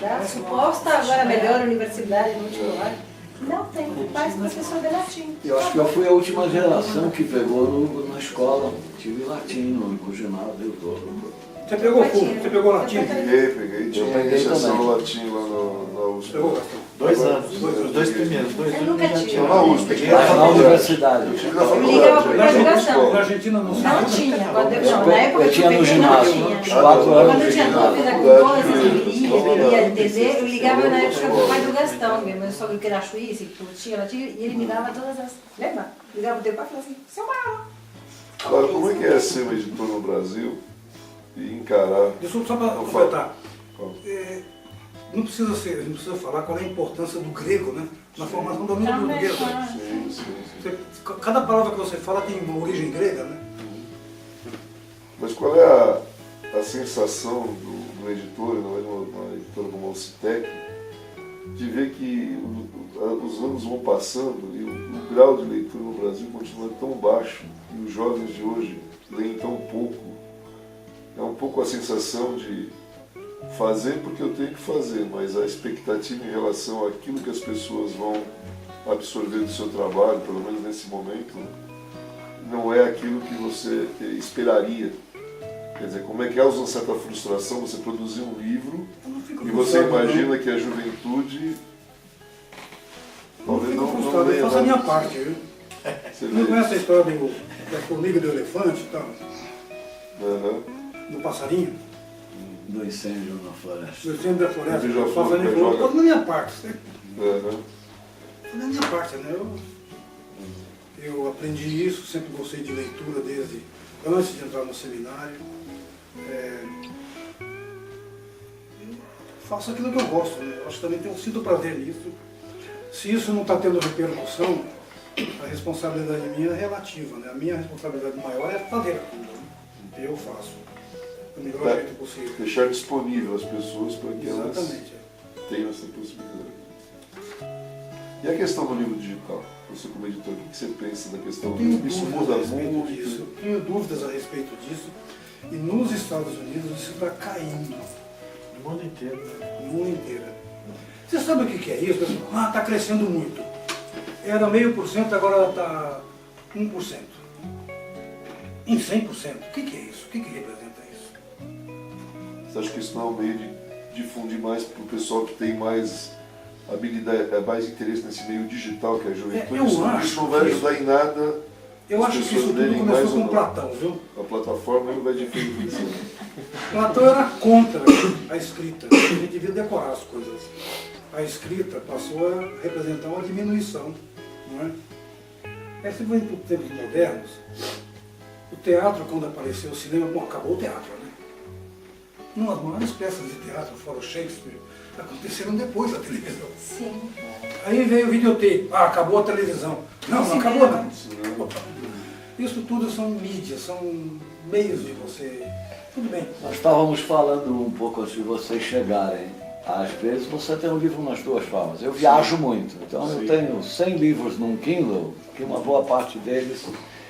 da suposta agora melhor universidade no último ano, não tem mais professor de latim. Eu acho que eu fui a última geração que pegou na escola. Tive latim no ginásio todo. Você pegou fogo? Você pegou latim? Peguei. Tinha uma peguei iniciação também. latim lá na USP. Pegou, Gastão? 2 anos, os 2 primeiros. 2 Eu anos nunca já tive. tinha. Na USP, Peguei tinha Mas na universidade. Eu tive na Eu ligava por faculdade. graduação. Na Argentina não se Não usa? tinha, quando não, na época Eu tinha no que eu peguei, ginásio, não uns tinha. 4 Quando anos eu de tinha ginásio. dúvida com coisas que queria entender, eu ligava na época do pai do Gastão, meu sogro que era juiz, e tinha latim, e ele me dava todas as... Lembra? Ligava pro teu pai e falava assim, seu Mauro. Agora, como é que é ser um editor no Brasil e encarar... Desculpa, só para Não, completar. fala. Não precisa falar qual é a importância do grego, né? Na formação do domínio do português. Né? Sim. Cada palavra que você fala tem uma origem grega, né? Mas qual é a sensação do editor, não é uma editora como a Ocitec, de ver que os anos vão passando e o grau de leitura no Brasil continua tão baixo e os jovens de hoje leem tão pouco? É um pouco a sensação de fazer porque eu tenho que fazer, mas a expectativa em relação àquilo que as pessoas vão absorver do seu trabalho, pelo menos nesse momento, não é aquilo que você esperaria. Quer dizer, como é que causa uma certa frustração você produzir um livro e você imagina que a juventude Não talvez fico não frustrado, eu leia faço a minha mais. parte, viu? Você Não vê conhece a isso? história da formiga e do elefante e tal? Aham. Do passarinho? Do incêndio na floresta. Do centro da floresta? Do beija-flor, O passarinho que falou, joga. eu faço a minha parte. Aham. Faço a minha parte, né? Eu aprendi isso, sempre gostei de leitura desde antes de entrar no seminário. Faço aquilo que eu gosto, né? Eu acho que também tenho sinto prazer nisso. Se isso não está tendo repercussão, a responsabilidade minha é relativa, né? A minha responsabilidade maior é fazer aquilo, né? Eu faço do melhor jeito possível. Deixar disponível às pessoas para que Exatamente. elas tenham essa possibilidade. E a questão do livro digital? Você como editor, o que você pensa da questão Eu do tenho livro? Isso dúvidas muda a respeito disso. muito? Eu tenho dúvidas a respeito disso. E nos Estados Unidos isso está caindo. No mundo inteiro, né? No mundo inteiro. Você sabe o que é isso? Está crescendo muito. Era 0,5%, agora está 1%. Em 100%. O que é isso? O que representa isso? Você acha que isso não é um meio de difundir mais para o pessoal que tem mais habilidade, mais interesse nesse meio digital que é a juventude? Eu Isso acho não vai que ajudar em nada. Eu as acho que pessoas isso tudo lerem mais começou ou com não. Platão, viu? A plataforma não vai diferenciar. Platão era contra a escrita. A gente devia decorar as coisas. a escrita passou a representar uma diminuição, não é? Aí você vai para os tempos modernos, o teatro, quando apareceu o cinema, bom, acabou o teatro, né? Não, as maiores peças de teatro, fora o Shakespeare, aconteceram depois da televisão. Sim. Aí veio o videotape, acabou a televisão. Não, não acabou não. Isso tudo são mídias, são meios de você... Tudo bem. Nós estávamos falando um pouco antes de vocês chegarem. Às vezes você tem um livro nas duas formas. Eu viajo muito, então eu tenho 100 livros num Kindle, que uma boa parte deles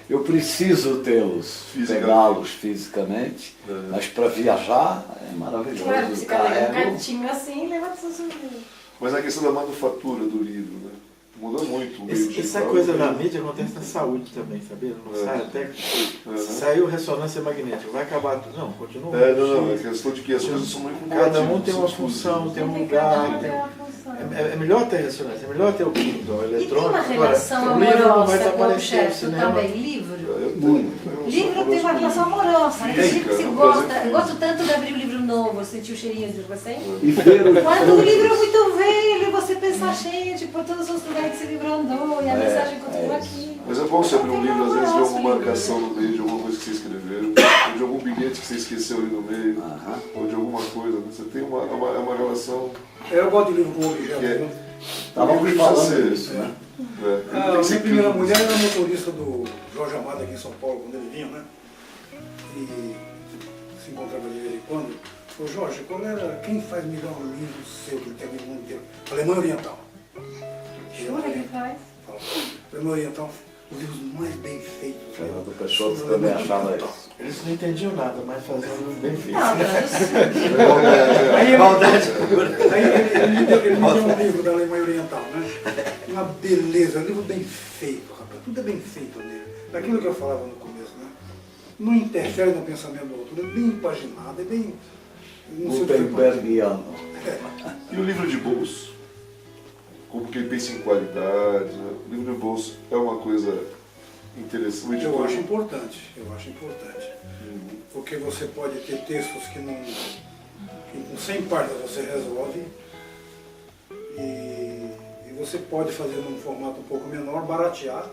eu preciso tê-los, pegá-los fisicamente, mas para viajar é maravilhoso. Claro, você carrega um Carrego. cantinho assim e leva para o seu livro. Mas a questão da manufatura do livro, né? Muda muito o meio Essa digital. coisa da mídia acontece na saúde também, sabia? Não sai até que saiu ressonância magnética, vai acabar tudo. Não, continua. Não, é questão de que as coisas são muito Cada um compatíveis, tem são uma exclusivas. função, tem um Tem lugar. cada um tem- tem uma função. É melhor ter ressonância, é melhor ter o Kindle, o E tem eletrônico. uma relação Agora, o livro não vai amorosa com o desaparecer, o objeto cinema. também, livro? Eu tenho. Livro tem uma relação amorosa. Tem Tem, gente que cara, se é um gosta. prazer Eu gosto tanto de abrir um livro novo, sentir o cheirinho de você. E ver o Quando o livro é muito velho, você pensa, gente, por todos os lugares que esse livro andou e a mensagem continua aqui. Mas é bom você abrir um livro, às vezes, de alguma Amoroso, marcação no meio, de alguma coisa que você escreveu, ou de algum bilhete que você esqueceu ali no meio, ou de alguma coisa. Né? Você tem uma relação Eu gosto de livro com objeto. que é... Né? Estávamos livro falando precisa disso, ser, né? Ele A tem que minha ser primeira crítico. mulher era motorista do Jorge Amado aqui em São Paulo, quando ele vinha, né? E se encontrava de vez em quando. Ô Jorge, quem faz melhor livro seu que ele tem no mundo inteiro? Alemanha Oriental. Jura que faz? Alemanha Oriental, os livros mais bem feitos. O do pessoal que também achava isso. Eles não entendiam nada, mas faziam bem feito. Não, mas Aí ele, Maldade. ele me deu um livro da Alemanha Oriental, né? Uma beleza, um livro bem feito, rapaz. Tudo é bem feito nele. Daquilo que eu falava no começo, né? Não interfere no pensamento do autor, é bem impaginado, é bem... não sei o que foi. Gutenbergiano. E o livro de bolso? Como que ele pensa em qualidade, né? O livro de bolso é uma coisa interessante. Eu acho importante, porque você pode ter textos que com 100 páginas você resolve e você pode fazer num formato um pouco menor, baratear.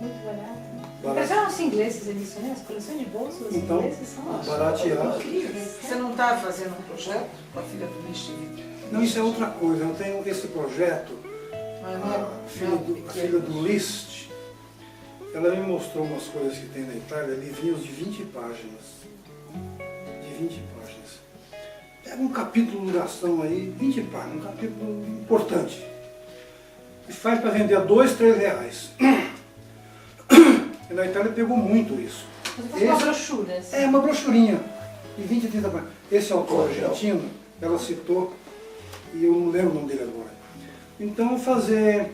muito barato. Barato. Já os ingleses eles né? As coleções de bolsos Então, ingleses são baratear. incríveis. Você não está fazendo um projeto com a filha do Steve? Não, isso é outra coisa. Eu tenho esse projeto, Mas não a filha do Liszt, ela me mostrou umas coisas que tem na Itália, livrinhos de 20 páginas. De 20 páginas. Pega um capítulo de duração aí, 20 páginas, um capítulo importante. E faz para vender a R$2, R$3. E na Itália pegou muito isso. Você faz uma brochura. Assim. É uma brochurinha de 20 a 30 páginas. Esse autor argentino, ela citou, e eu não lembro o nome dele agora. Então fazer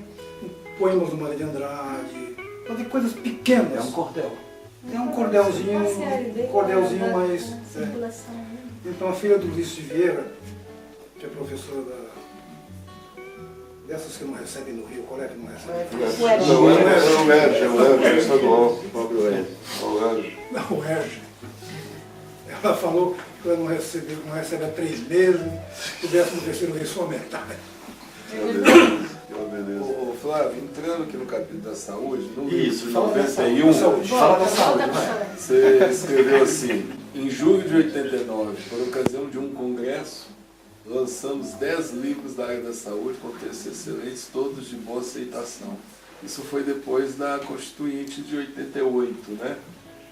poemas do Mário de Andrade, fazer coisas pequenas. É um cordel. É um cordelzinho, mais... Circulação. Então a filha do Luiz de Vieira, que é professora dessas que não recebem no Rio, qual é que não recebe? Não, é o estadual. Pobre Ué. Não, o Erge. Ela falou que ela não recebe há 3 meses, o 13º mês só metade. Ô Flávio, entrando aqui no capítulo da saúde, no Isso, livro fala da 91, saúde. Fala da saúde, Volta vai. pra você escreveu assim: em julho de 89, por ocasião de um congresso, lançamos 10 livros da área da saúde com textos excelentes, todos de boa aceitação. Isso foi depois da Constituinte de 88, né?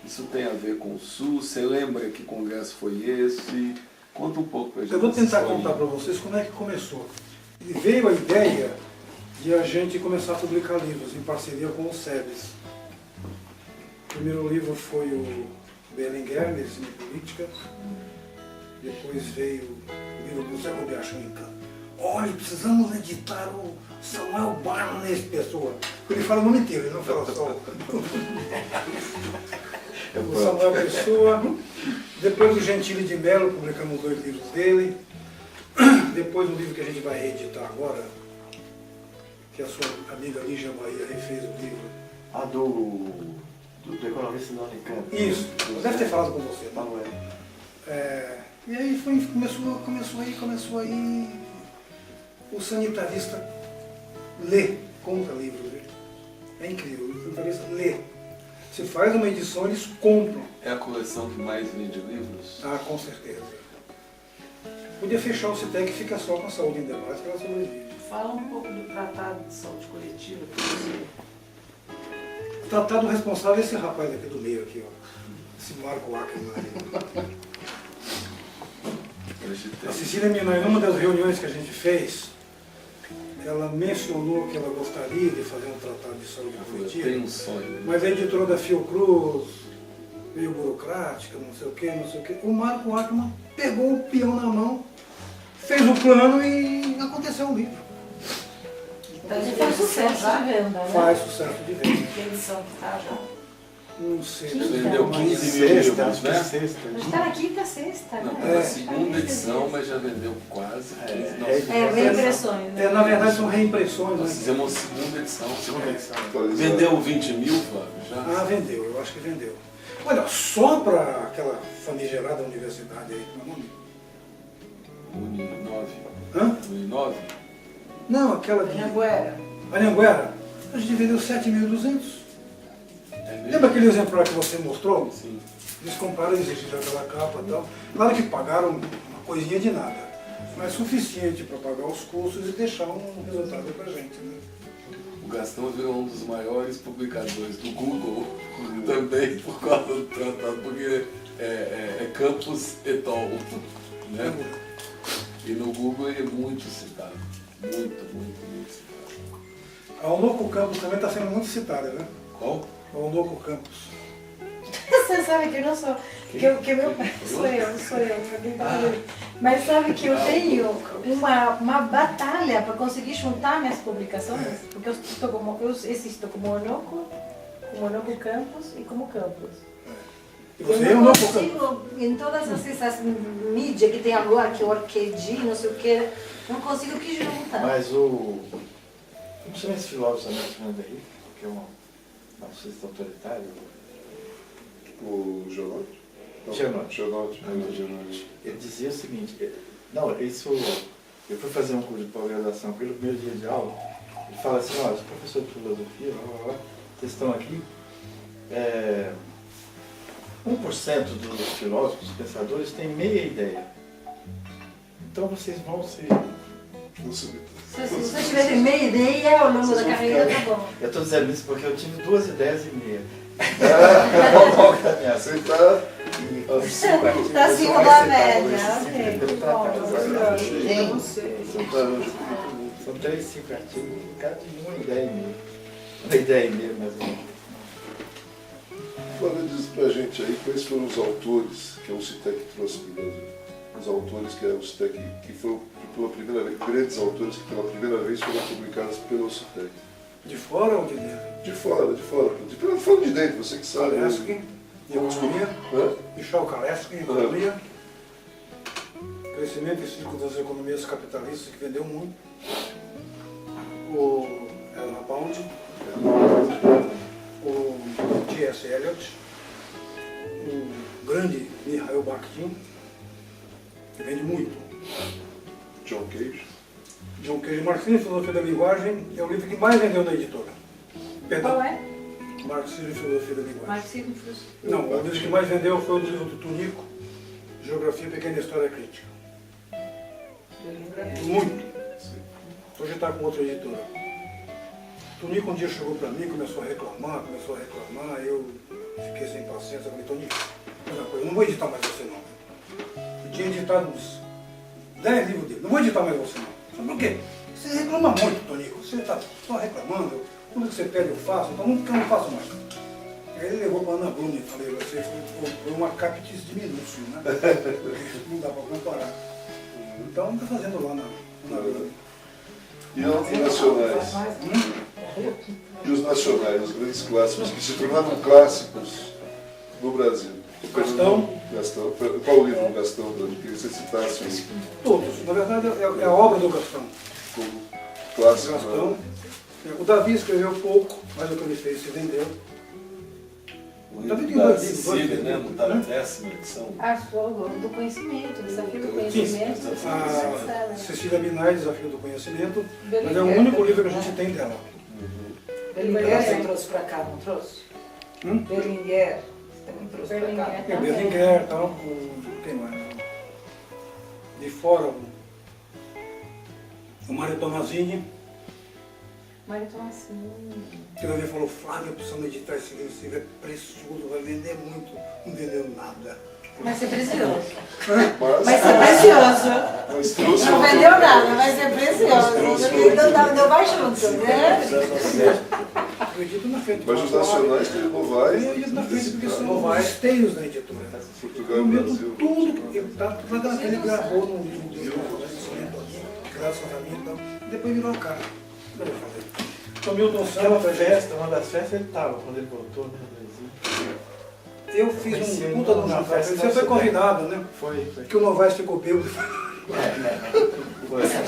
Isso tem a ver com o SUS. Você lembra que congresso foi esse? Conta um pouco pra gente. Eu vou tentar essa contar historinha. para vocês como é que começou. E veio a ideia de a gente começar a publicar livros em parceria com o SEBS. O primeiro livro foi o Berlinguer, Medicina e Política. Depois veio o livro do Zé Rubiachão em Campo. Olha, precisamos editar o Samuel Barnes Pessoa. Ele fala o nome inteiro, ele não fala só o Samuel Pessoa. Depois o Gentili de Mello, publicamos 2 livros dele. Depois um livro que a gente vai reeditar agora, que a sua amiga Lígia Bahia refez o livro. A do economista da Unicamp. Isso, deve ter falado com você, tá? Manuel. E aí começou aí. O sanitarista lê, compra livro. Viu? É incrível, o sanitarista lê. Se faz uma edição, eles compram. É a coleção que mais vende livros? Ah, com certeza. Podia fechar o CITEC e fica só com a saúde em debate, que ela sobrevive. Fala um pouco do Tratado de Saúde Coletiva. Que você... O tratado responsável é esse rapaz aqui do meio, aqui, ó. Esse Marco Ackermann. A Cecília Minai, numa das reuniões que a gente fez, ela mencionou que ela gostaria de fazer um tratado de saúde coletiva. Tem um sonho. Mas a editora da Fiocruz, meio burocrática, não sei o quê, não sei o quê. O Marco Ackermann pegou o peão na mão, fez o plano e aconteceu um livro. Ele faz sucesso de venda, né? Faz sucesso de venda. Que edição que tá já? Não sei. Vendeu mas 15 mil livros, né? Mas está na quinta, sexta, Não, né? tá na segunda edição, mas já vendeu quase 15. Nós reimpressões, né? Na verdade são reimpressões, nós né? fizemos uma segunda edição. Atualizado. Vendeu 20 mil, Flávio, já? Ah, vendeu, eu acho que vendeu. Olha, só para aquela famigerada universidade aí, como é o nome? Uni9. Hã? Uni9? Não, aquela de Anhanguera. Anhanguera. A gente vendeu 7.200. É mesmo? Lembra aquele exemplar que você mostrou? Sim. Eles compraram, exigiram aquela capa e tal. Claro que pagaram uma coisinha de nada, mas suficiente para pagar os custos e deixar um resultado pra gente, né? O Gastão virou um dos maiores publicadores do Google, também por causa do tratado, porque é Campus et al. Né? E no Google ele é muito citado. Muito citado. A Onoco Campos também está sendo muito citada, né? Qual? A Onoco Campos. Você sabe que eu não sou. Que meu pai. Sou eu. Alguém tá vendo. Mas sabe que eu tenho uma batalha para conseguir juntar minhas publicações, porque eu existo como Onoco Campos e como Campos. E Eu você é não Onoco Campos. consigo, em todas essas mídias que tem agora, que é Orquedi, não sei o que, não consigo que junta. Mas o. Como chama esse filósofo americano aí? Que é um marxista autoritário? O Gianotti? Gianotti. Gianotti. Ele dizia o seguinte, não, isso, eu fui fazer um curso de pós-graduação com ele no primeiro dia de aula, ele fala assim, olha, professor de filosofia, vocês estão aqui, 1% dos filósofos, dos pensadores, tem meia ideia. Então vocês vão se... Se vocês tiverem meia ideia ao longo da carreira, tá bom. Eu estou dizendo isso porque eu tive 2 ideias e meia. Você está... Está acima da média, ok. Bom, São 3, 5 artigos, cada de uma ideia e meia. Uma ideia e meia, mais ou menos. Fala disso pra gente aí, quais foram os autores que o CITEC trouxe para o Brasil? Os autores que o CITEC, que foi pela primeira vez, grandes autores que pela primeira vez foram publicados pelo CITEC. De fora ou de dentro? De fora. De fora de dentro, você que sabe. Kaleski, de economia. Michel Kaleski, economia. Crescimento e ciclo das economias capitalistas, que vendeu muito. O Ella Pound. O T.S. Eliot. O grande Mikhail Bakhtin, que vende muito. John Cage. John Cage, Marxismo e Filosofia da Linguagem, é o livro que mais vendeu na editora. Perdão. Qual é? Marxismo e Filosofia da Linguagem. Marxismo e Filosofia. Não, o livro que mais vendeu foi o livro do Tunico, Geografia Pequena História Crítica. Muito. Hoje está com outra editora. Tunico um dia chegou para mim, começou a reclamar, eu fiquei sem paciência, falei, Tonico, eu não vou editar mais você não. Eu tinha editado uns 10 livros dele, não vou editar mais você não. Eu falei, por quê? Você reclama muito, Tonico, você está só reclamando, tudo que você pede eu faço, então nunca eu não faço mais. Aí ele levou para a Ana Bruna e falei, você foi uma capitis diminuto, né? Não dá para comparar. Então está fazendo lá na Bruna. E os nacionais? E os nacionais, os grandes clássicos, que se tornaram clássicos no Brasil? Gastão. Qual o livro do Gastão, Dani? Que você citasse aí? Todos. Na verdade, é a obra do Gastão. Como clássico. Gastão. O Davi escreveu pouco, mas o que ele fez se vendeu. o Também livro tem da dois livros, Cecília, dois né? livros, Não está na né? 10ª edição. Do conhecimento, desafio do Sim, conhecimento. desafio A Cecília Binais, Desafio do Conhecimento, mas é o Berlinguer. único livro que a gente tem dela. Berlinguer você trouxe pra cá, não trouxe? Hum? Berlinguer, você também trouxe pra cá. Berlinguer. Tem Berlinguer e tal, tem mais. De fora, o Mário Tomazini, Mário Tomassinho. que uma vez falou, Flávio, precisamos editar esse livro é precioso, vai vender muito, não vendeu nada. Vai ser precioso. Mas, precioso. mas trouxe Não uma vendeu outra- nada, vai ser precioso. Não vai junto, né? Eu edito na frente. Mas os nacionais tem o Novais, Eu edito na frente porque são Novais. os esteios da editora. Portugal Eu e meto Brasil. tudo que ele gravou no livro dele, graças a mim, então, depois virou a cara. O que eu vou fazer? Então, Milton Aquela Santos, festa, uma das festas ele estava quando ele voltou, né, no Brasil. eu fiz um puta do jantar. Você foi convidado, né? Foi. Que o Novaes ficou bêbado.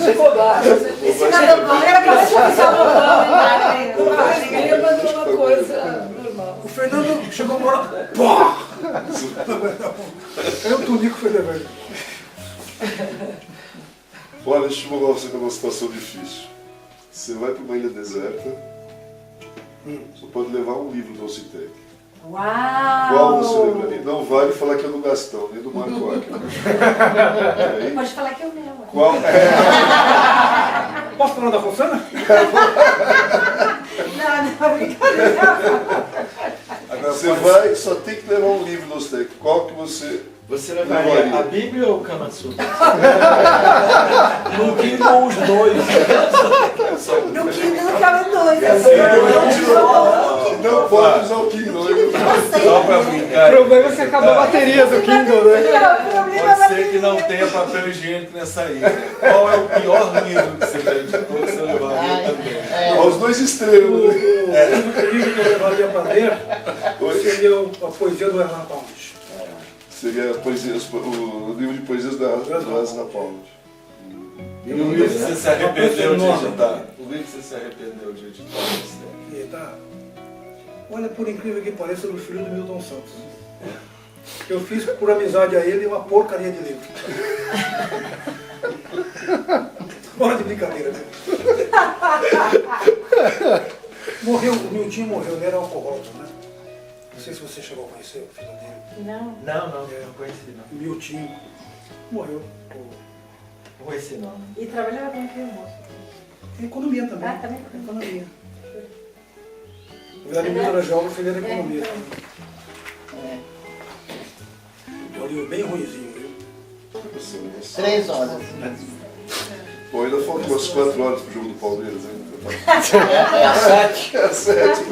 Chegou lá. Esse nada bom, era pra você oficial do Ah, ninguém mandou uma coisa normal. O Fernando chegou uma hora. Pá! Aí o Tunico foi levar ele. Olha, deixa eu colocar você numa situação difícil. Você vai para uma ilha deserta, só pode levar um livro do Ocitec. Qual Uau! você levaria? Não vale falar que é do Gastão, nem do Marco Acre. Aí, Pode falar que é o meu. qual? Posso falar da Rosana? Não, brincadeira. Agora, Você vai, só tem que levar um livro do Ocitec. Qual que você... Você levaria Levaria. a Bíblia ou o Kama Sutra? No Kindle os dois. No Kindle cabe dois. Não pode usar o Kindle. só para brincar. O problema é que acabou a bateria do Kindle, né? Pode ser que não tenha papel higiênico nessa ilha. Qual é o pior livro que você já editou que você levaria também? Os dois extremos. O livro que eu levaria para ler seria a poesia do Hernan Palmas. Seria a poesia, o livro de poesias da Rosana Paulo. E o livro que você se arrependeu de editar? O livro que você se arrependeu de editar? E tá. Olha, por incrível que pareça, do filho do Milton Santos. Eu fiz por amizade a ele uma porcaria de livro. Fora de brincadeira, né? Morreu, o Miltinho morreu, ele era alcoólatra, né? Não sei se você chegou a conhecer o filho dele. Não. Não conheci não. O Miltinho morreu. Não conheci não. E trabalhava com o que, moço? Economia também. Ah, também. Economia. O Vladimir era geógrafo, ele era economia. É um livro bem ruimzinho, viu? 3 horas. Bom, ainda faltam umas 4 horas pro jogo do Palmeiras ainda. É 7. É 7.